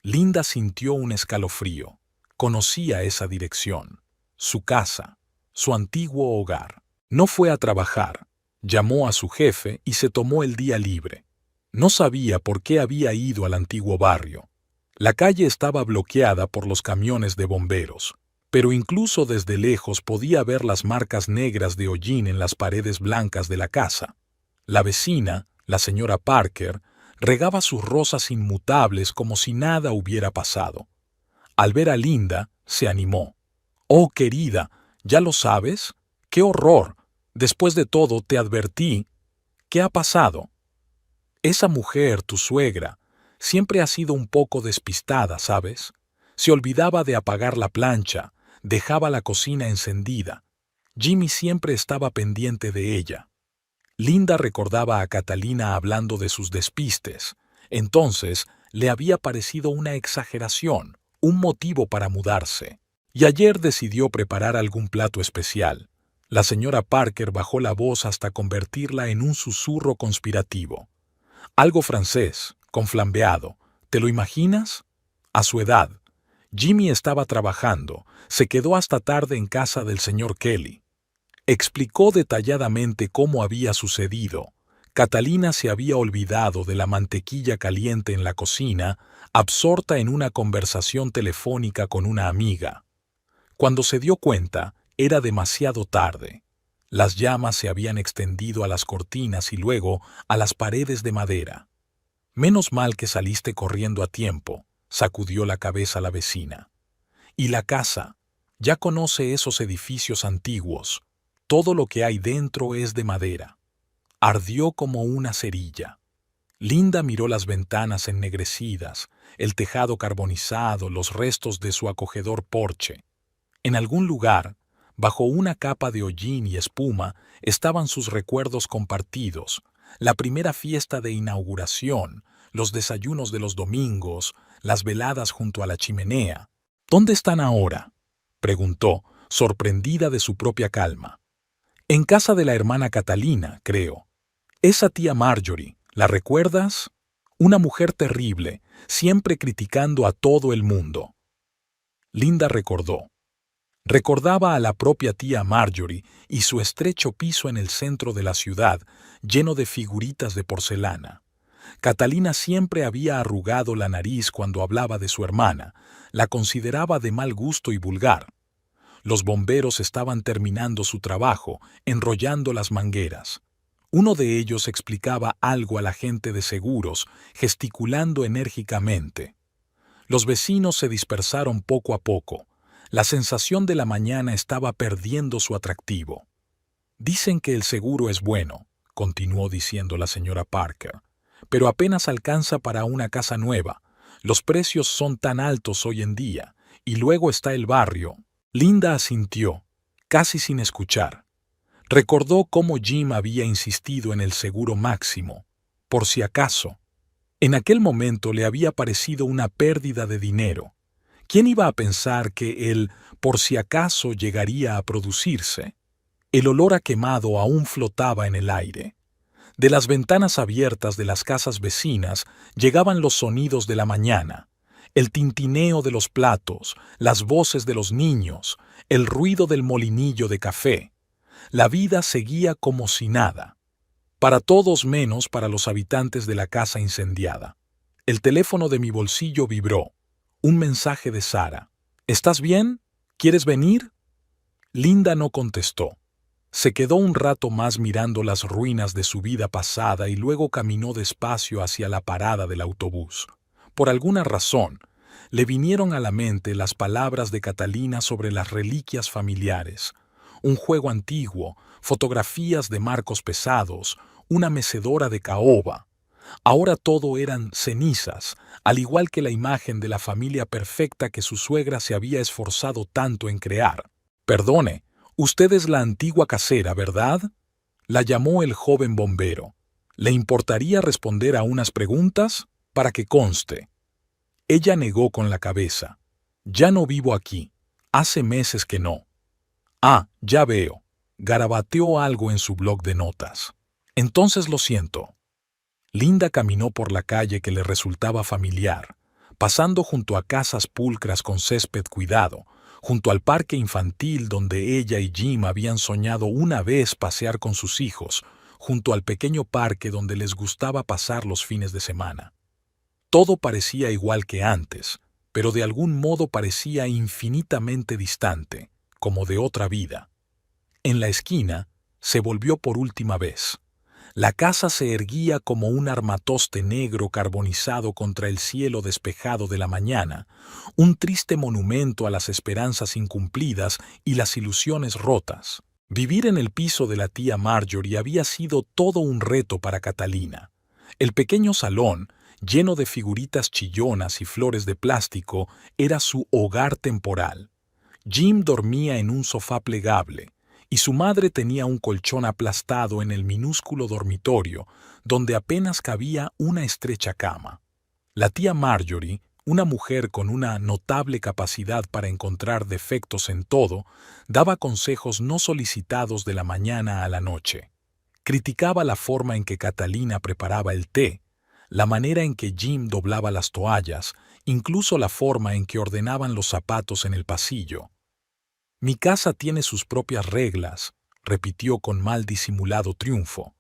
Linda sintió un escalofrío. Conocía esa dirección. Su casa. Su antiguo hogar. No fue a trabajar. Llamó a su jefe y se tomó el día libre. No sabía por qué había ido al antiguo barrio. La calle estaba bloqueada por los camiones de bomberos, pero incluso desde lejos podía ver las marcas negras de hollín en las paredes blancas de la casa. La vecina, la señora Parker, regaba sus rosas inmutables como si nada hubiera pasado. Al ver a Linda, se animó. «Oh, querida, ¿ya lo sabes? ¡Qué horror! Después de todo, te advertí. ¿Qué ha pasado?» «Esa mujer, tu suegra, siempre ha sido un poco despistada, ¿sabes? Se olvidaba de apagar la plancha, dejaba la cocina encendida. Jimmy siempre estaba pendiente de ella». Linda recordaba a Catalina hablando de sus despistes. Entonces, le había parecido una exageración, un motivo para mudarse. Y ayer decidió preparar algún plato especial. La señora Parker bajó la voz hasta convertirla en un susurro conspirativo. Algo francés, con flambeado. ¿Te lo imaginas? A su edad, Jimmy estaba trabajando, se quedó hasta tarde en casa del señor Kelly. Explicó detalladamente cómo había sucedido. Catalina se había olvidado de la mantequilla caliente en la cocina, absorta en una conversación telefónica con una amiga. Cuando se dio cuenta, era demasiado tarde. Las llamas se habían extendido a las cortinas y luego a las paredes de madera. «Menos mal que saliste corriendo a tiempo», sacudió la cabeza la vecina. «Y la casa, ya conoce esos edificios antiguos. Todo lo que hay dentro es de madera». Ardió como una cerilla. Linda miró las ventanas ennegrecidas, el tejado carbonizado, los restos de su acogedor porche. En algún lugar, bajo una capa de hollín y espuma, estaban sus recuerdos compartidos, la primera fiesta de inauguración, los desayunos de los domingos, las veladas junto a la chimenea. «¿Dónde están ahora?», preguntó, sorprendida de su propia calma. «En casa de la hermana Catalina, creo. Esa tía Marjorie, ¿la recuerdas? Una mujer terrible, siempre criticando a todo el mundo». Linda recordó. Recordaba a la propia tía Marjorie y su estrecho piso en el centro de la ciudad, lleno de figuritas de porcelana. Catalina siempre había arrugado la nariz cuando hablaba de su hermana, la consideraba de mal gusto y vulgar. Los bomberos estaban terminando su trabajo, enrollando las mangueras. Uno de ellos explicaba algo a la gente de seguros, gesticulando enérgicamente. Los vecinos se dispersaron poco a poco. La sensación de la mañana estaba perdiendo su atractivo. «Dicen que el seguro es bueno», continuó diciendo la señora Parker, «pero apenas alcanza para una casa nueva. Los precios son tan altos hoy en día, y luego está el barrio». Linda asintió, casi sin escuchar. Recordó cómo Jim había insistido en el seguro máximo, por si acaso. En aquel momento le había parecido una pérdida de dinero. ¿Quién iba a pensar que el «por si acaso» llegaría a producirse? El olor a quemado aún flotaba en el aire. De las ventanas abiertas de las casas vecinas llegaban los sonidos de la mañana, el tintineo de los platos, las voces de los niños, el ruido del molinillo de café. La vida seguía como si nada. Para todos menos para los habitantes de la casa incendiada. El teléfono de mi bolsillo vibró. Un mensaje de Sara. «¿Estás bien? ¿Quieres venir?». Linda no contestó. Se quedó un rato más mirando las ruinas de su vida pasada y luego caminó despacio hacia la parada del autobús. Por alguna razón, le vinieron a la mente las palabras de Catalina sobre las reliquias familiares. Un juego antiguo, fotografías de marcos pesados, una mecedora de caoba. Ahora todo eran cenizas, al igual que la imagen de la familia perfecta que su suegra se había esforzado tanto en crear. «Perdone, usted es la antigua casera, ¿verdad?», la llamó el joven bombero. «¿Le importaría responder a unas preguntas? Para que conste». Ella negó con la cabeza. «Ya no vivo aquí. Hace meses que no». «Ah, ya veo». Garabateó algo en su bloc de notas. «Entonces lo siento». Linda caminó por la calle que le resultaba familiar, pasando junto a casas pulcras con césped cuidado, junto al parque infantil donde ella y Jim habían soñado una vez pasear con sus hijos, junto al pequeño parque donde les gustaba pasar los fines de semana. Todo parecía igual que antes, pero de algún modo parecía infinitamente distante, como de otra vida. En la esquina, se volvió por última vez. La casa se erguía como un armatoste negro carbonizado contra el cielo despejado de la mañana, un triste monumento a las esperanzas incumplidas y las ilusiones rotas. Vivir en el piso de la tía Marjorie había sido todo un reto para Catalina. El pequeño salón, lleno de figuritas chillonas y flores de plástico, era su hogar temporal. Jim dormía en un sofá plegable, y su madre tenía un colchón aplastado en el minúsculo dormitorio, donde apenas cabía una estrecha cama. La tía Marjorie, una mujer con una notable capacidad para encontrar defectos en todo, daba consejos no solicitados de la mañana a la noche. Criticaba la forma en que Catalina preparaba el té, la manera en que Jim doblaba las toallas, incluso la forma en que ordenaban los zapatos en el pasillo. «Mi casa tiene sus propias reglas», repitió con mal disimulado triunfo.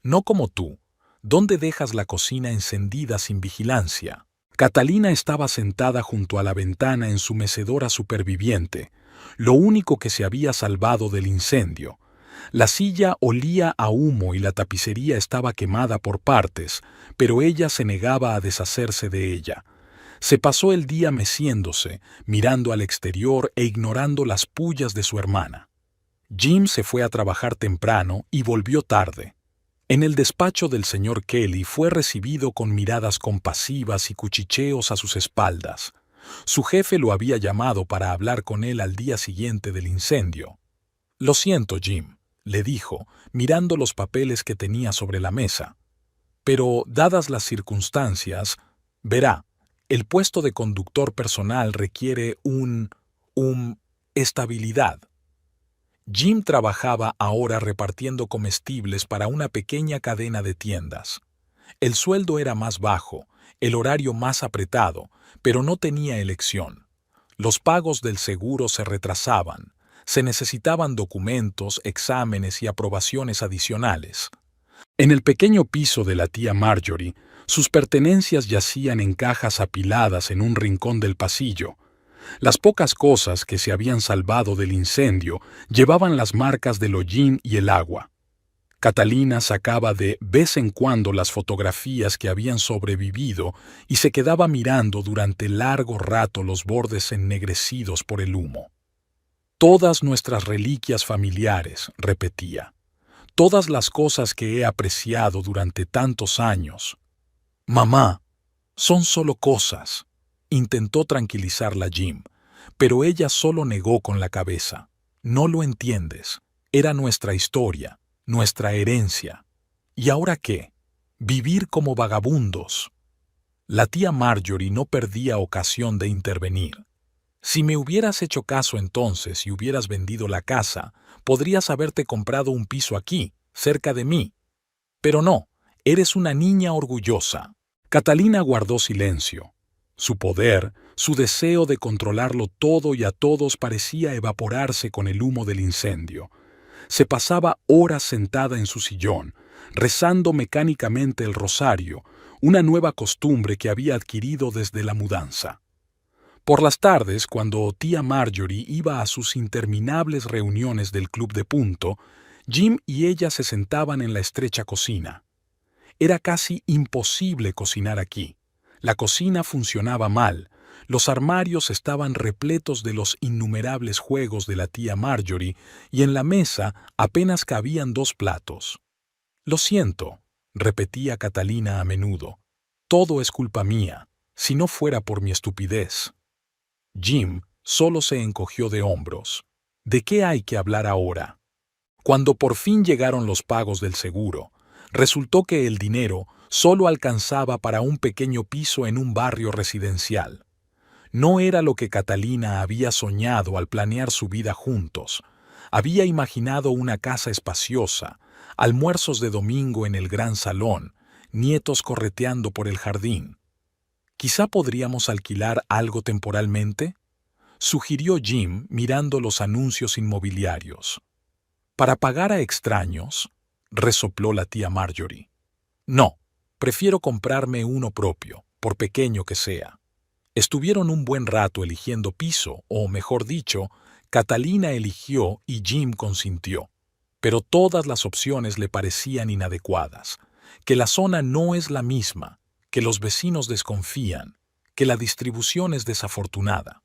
«No como tú, donde dejas la cocina encendida sin vigilancia». Catalina estaba sentada junto a la ventana en su mecedora superviviente, lo único que se había salvado del incendio. La silla olía a humo y la tapicería estaba quemada por partes, pero ella se negaba a deshacerse de ella. Se pasó el día meciéndose, mirando al exterior e ignorando las pullas de su hermana. Jim se fue a trabajar temprano y volvió tarde. En el despacho del señor Kelly fue recibido con miradas compasivas y cuchicheos a sus espaldas. Su jefe lo había llamado para hablar con él al día siguiente del incendio. «Lo siento, Jim», le dijo, mirando los papeles que tenía sobre la mesa. «Pero, dadas las circunstancias, verá, el puesto de conductor personal requiere estabilidad». Jim trabajaba ahora repartiendo comestibles para una pequeña cadena de tiendas. El sueldo era más bajo, el horario más apretado, pero no tenía elección. Los pagos del seguro se retrasaban, se necesitaban documentos, exámenes y aprobaciones adicionales. En el pequeño piso de la tía Marjorie, sus pertenencias yacían en cajas apiladas en un rincón del pasillo. Las pocas cosas que se habían salvado del incendio llevaban las marcas del hollín y el agua. Catalina sacaba de vez en cuando las fotografías que habían sobrevivido y se quedaba mirando durante largo rato los bordes ennegrecidos por el humo. «Todas nuestras reliquias familiares», repetía. «Todas las cosas que he apreciado durante tantos años». «Mamá, son solo cosas», intentó tranquilizarla Jim, pero ella solo negó con la cabeza. «No lo entiendes. Era nuestra historia, nuestra herencia. ¿Y ahora qué? Vivir como vagabundos». La tía Marjorie no perdía ocasión de intervenir. «Si me hubieras hecho caso entonces y hubieras vendido la casa, podrías haberte comprado un piso aquí, cerca de mí. Pero no, eres una niña orgullosa». Catalina guardó silencio. Su poder, su deseo de controlarlo todo y a todos parecía evaporarse con el humo del incendio. Se pasaba horas sentada en su sillón, rezando mecánicamente el rosario, una nueva costumbre que había adquirido desde la mudanza. Por las tardes, cuando tía Marjorie iba a sus interminables reuniones del club de punto, Jim y ella se sentaban en la estrecha cocina. Era casi imposible cocinar aquí. La cocina funcionaba mal, los armarios estaban repletos de los innumerables juegos de la tía Marjorie y en la mesa apenas cabían 2 platos. «Lo siento», repetía Catalina a menudo. «Todo es culpa mía, si no fuera por mi estupidez». Jim solo se encogió de hombros. ¿De qué hay que hablar ahora? Cuando por fin llegaron los pagos del seguro, resultó que el dinero solo alcanzaba para un pequeño piso en un barrio residencial. No era lo que Catalina había soñado al planear su vida juntos. Había imaginado una casa espaciosa, almuerzos de domingo en el gran salón, nietos correteando por el jardín. «¿Quizá podríamos alquilar algo temporalmente?», sugirió Jim mirando los anuncios inmobiliarios. «¿Para pagar a extraños?», resopló la tía Marjorie. «No, prefiero comprarme uno propio, por pequeño que sea». Estuvieron un buen rato eligiendo piso, o mejor dicho, Catalina eligió y Jim consintió. pero todas las opciones le parecían inadecuadas, que la zona no es la misma, que los vecinos desconfían, que la distribución es desafortunada.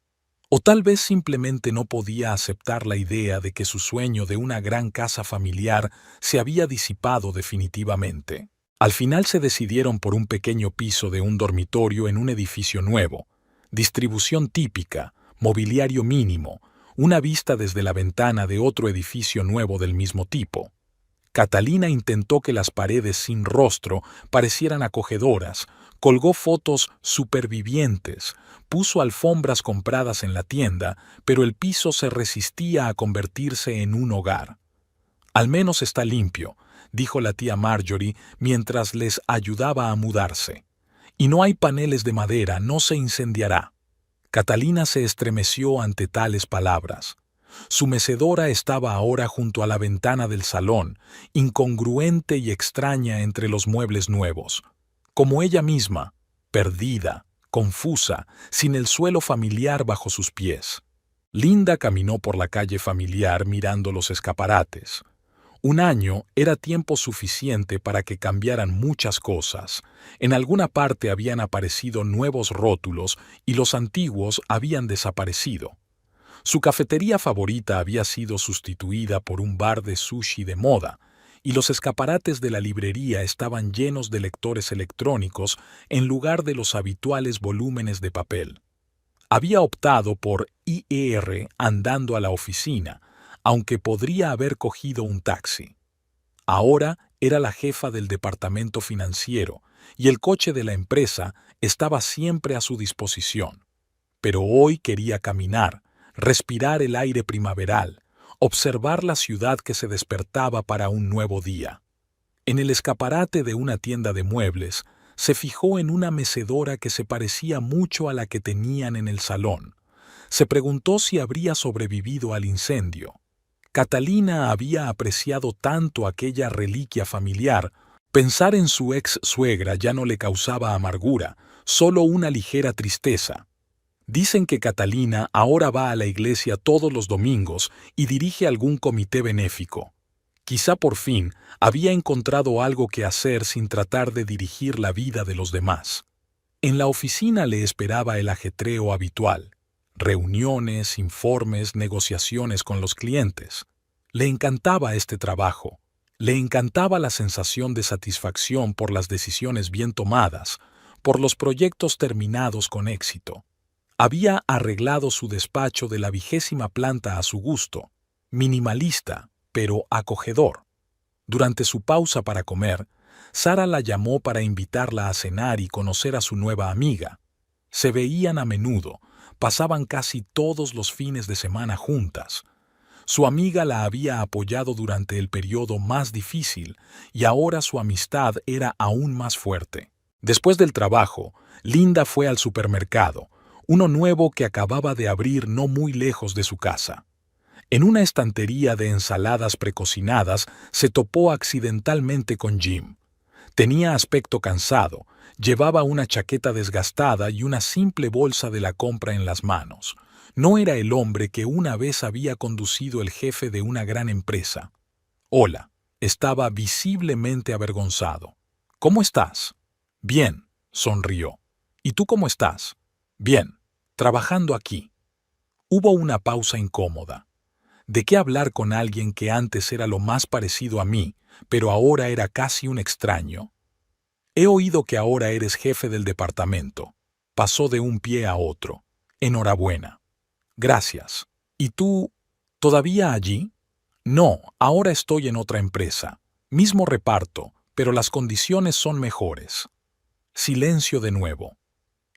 O tal vez simplemente no podía aceptar la idea de que su sueño de una gran casa familiar se había disipado definitivamente. Al final se decidieron por un pequeño piso de un dormitorio en un edificio nuevo, distribución típica, mobiliario mínimo, una vista desde la ventana de otro edificio nuevo del mismo tipo. Catalina intentó que las paredes sin rostro parecieran acogedoras, colgó fotos supervivientes, puso alfombras compradas en la tienda, pero el piso se resistía a convertirse en un hogar. «Al menos está limpio», dijo la tía Marjorie mientras les ayudaba a mudarse. «Y no hay paneles de madera, no se incendiará». Catalina se estremeció ante tales palabras. Su mecedora estaba ahora junto a la ventana del salón, incongruente y extraña entre los muebles nuevos. Como ella misma, perdida, confusa, sin el suelo familiar bajo sus pies. Linda caminó por la calle familiar mirando los escaparates. Un año era tiempo suficiente para que cambiaran muchas cosas. En alguna parte habían aparecido nuevos rótulos y los antiguos habían desaparecido. Su cafetería favorita había sido sustituida por un bar de sushi de moda, y los escaparates de la librería estaban llenos de lectores electrónicos en lugar de los habituales volúmenes de papel. Había optado por ir andando a la oficina, aunque podría haber cogido un taxi. Ahora era la jefa del departamento financiero y el coche de la empresa estaba siempre a su disposición. Pero hoy quería caminar, respirar el aire primaveral, observar la ciudad que se despertaba para un nuevo día. En el escaparate de una tienda de muebles, se fijó en una mecedora que se parecía mucho a la que tenían en el salón. Se preguntó si habría sobrevivido al incendio. Catalina había apreciado tanto aquella reliquia familiar. Pensar en su ex suegra ya no le causaba amargura, solo una ligera tristeza. Dicen que Catalina ahora va a la iglesia todos los domingos y dirige algún comité benéfico. Quizá por fin había encontrado algo que hacer sin tratar de dirigir la vida de los demás. En la oficina le esperaba el ajetreo habitual. Reuniones, informes, negociaciones con los clientes. Le encantaba este trabajo. Le encantaba la sensación de satisfacción por las decisiones bien tomadas, por los proyectos terminados con éxito. Había arreglado su despacho de la 20ª planta a su gusto, minimalista, pero acogedor. Durante su pausa para comer, Sara la llamó para invitarla a cenar y conocer a su nueva amiga. Se veían a menudo, pasaban casi todos los fines de semana juntas. Su amiga la había apoyado durante el periodo más difícil y ahora su amistad era aún más fuerte. Después del trabajo, Linda fue al supermercado, uno nuevo que acababa de abrir no muy lejos de su casa. En una estantería de ensaladas precocinadas se topó accidentalmente con Jim. Tenía aspecto cansado, llevaba una chaqueta desgastada y una simple bolsa de la compra en las manos. No era el hombre que una vez había conducido el jefe de una gran empresa. «Hola», estaba visiblemente avergonzado. «¿Cómo estás?» «Bien», sonrió. «¿Y tú cómo estás?» «Bien, trabajando aquí». Hubo una pausa incómoda. ¿De qué hablar con alguien que antes era lo más parecido a mí, pero ahora era casi un extraño? «He oído que ahora eres jefe del departamento». Pasó de un pie a otro. «Enhorabuena». «Gracias. ¿Y tú, todavía allí?» «No, ahora estoy en otra empresa. Mismo reparto, pero las condiciones son mejores». Silencio de nuevo.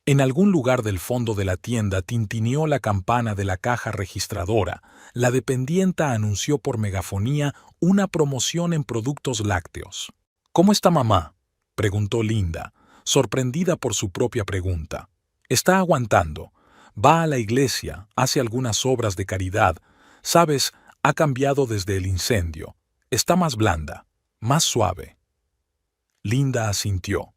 En algún lugar del fondo de la tienda tintineó la campana de la caja registradora. La dependienta anunció por megafonía una promoción en productos lácteos. «¿Cómo está mamá?», preguntó Linda, sorprendida por su propia pregunta. «Está aguantando. Va a la iglesia, hace algunas obras de caridad. Sabes, ha cambiado desde el incendio. Está más blanda, más suave». Linda asintió.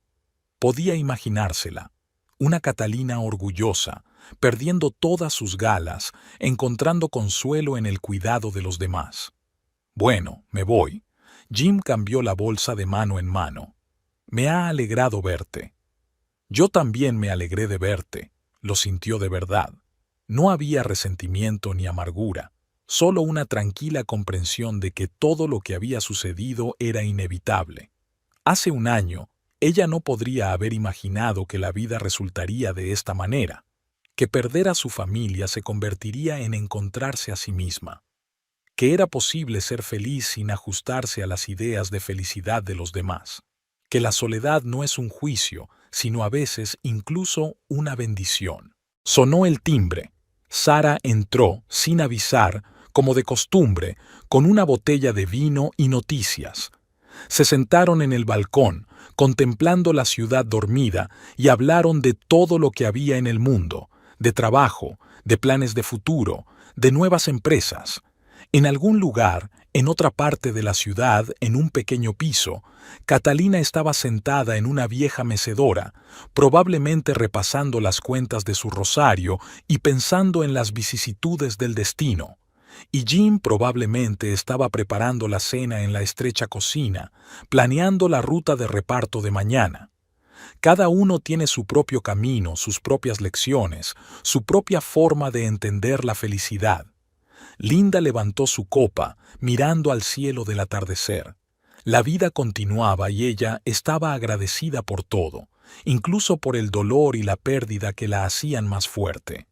Podía imaginársela. Una Catalina orgullosa, perdiendo todas sus galas, encontrando consuelo en el cuidado de los demás. Bueno, me voy. Jim cambió la bolsa de mano en mano. Me ha alegrado verte. Yo también me alegré de verte, lo sintió de verdad. No había resentimiento ni amargura, solo una tranquila comprensión de que todo lo que había sucedido era inevitable. Hace un año, ella no podría haber imaginado que la vida resultaría de esta manera, que perder a su familia se convertiría en encontrarse a sí misma, que era posible ser feliz sin ajustarse a las ideas de felicidad de los demás, que la soledad no es un juicio, sino a veces incluso una bendición. Sonó el timbre. Sara entró, sin avisar, como de costumbre, con una botella de vino y noticias. Se sentaron en el balcón, contemplando la ciudad dormida, y hablaron de todo lo que había en el mundo, de trabajo, de planes de futuro, de nuevas empresas. En algún lugar, en otra parte de la ciudad, en un pequeño piso, Catalina estaba sentada en una vieja mecedora, probablemente repasando las cuentas de su rosario y pensando en las vicisitudes del destino. Y Jim probablemente estaba preparando la cena en la estrecha cocina, planeando la ruta de reparto de mañana. Cada uno tiene su propio camino, sus propias lecciones, su propia forma de entender la felicidad. Linda levantó su copa, mirando al cielo del atardecer. La vida continuaba y ella estaba agradecida por todo, incluso por el dolor y la pérdida que la hacían más fuerte.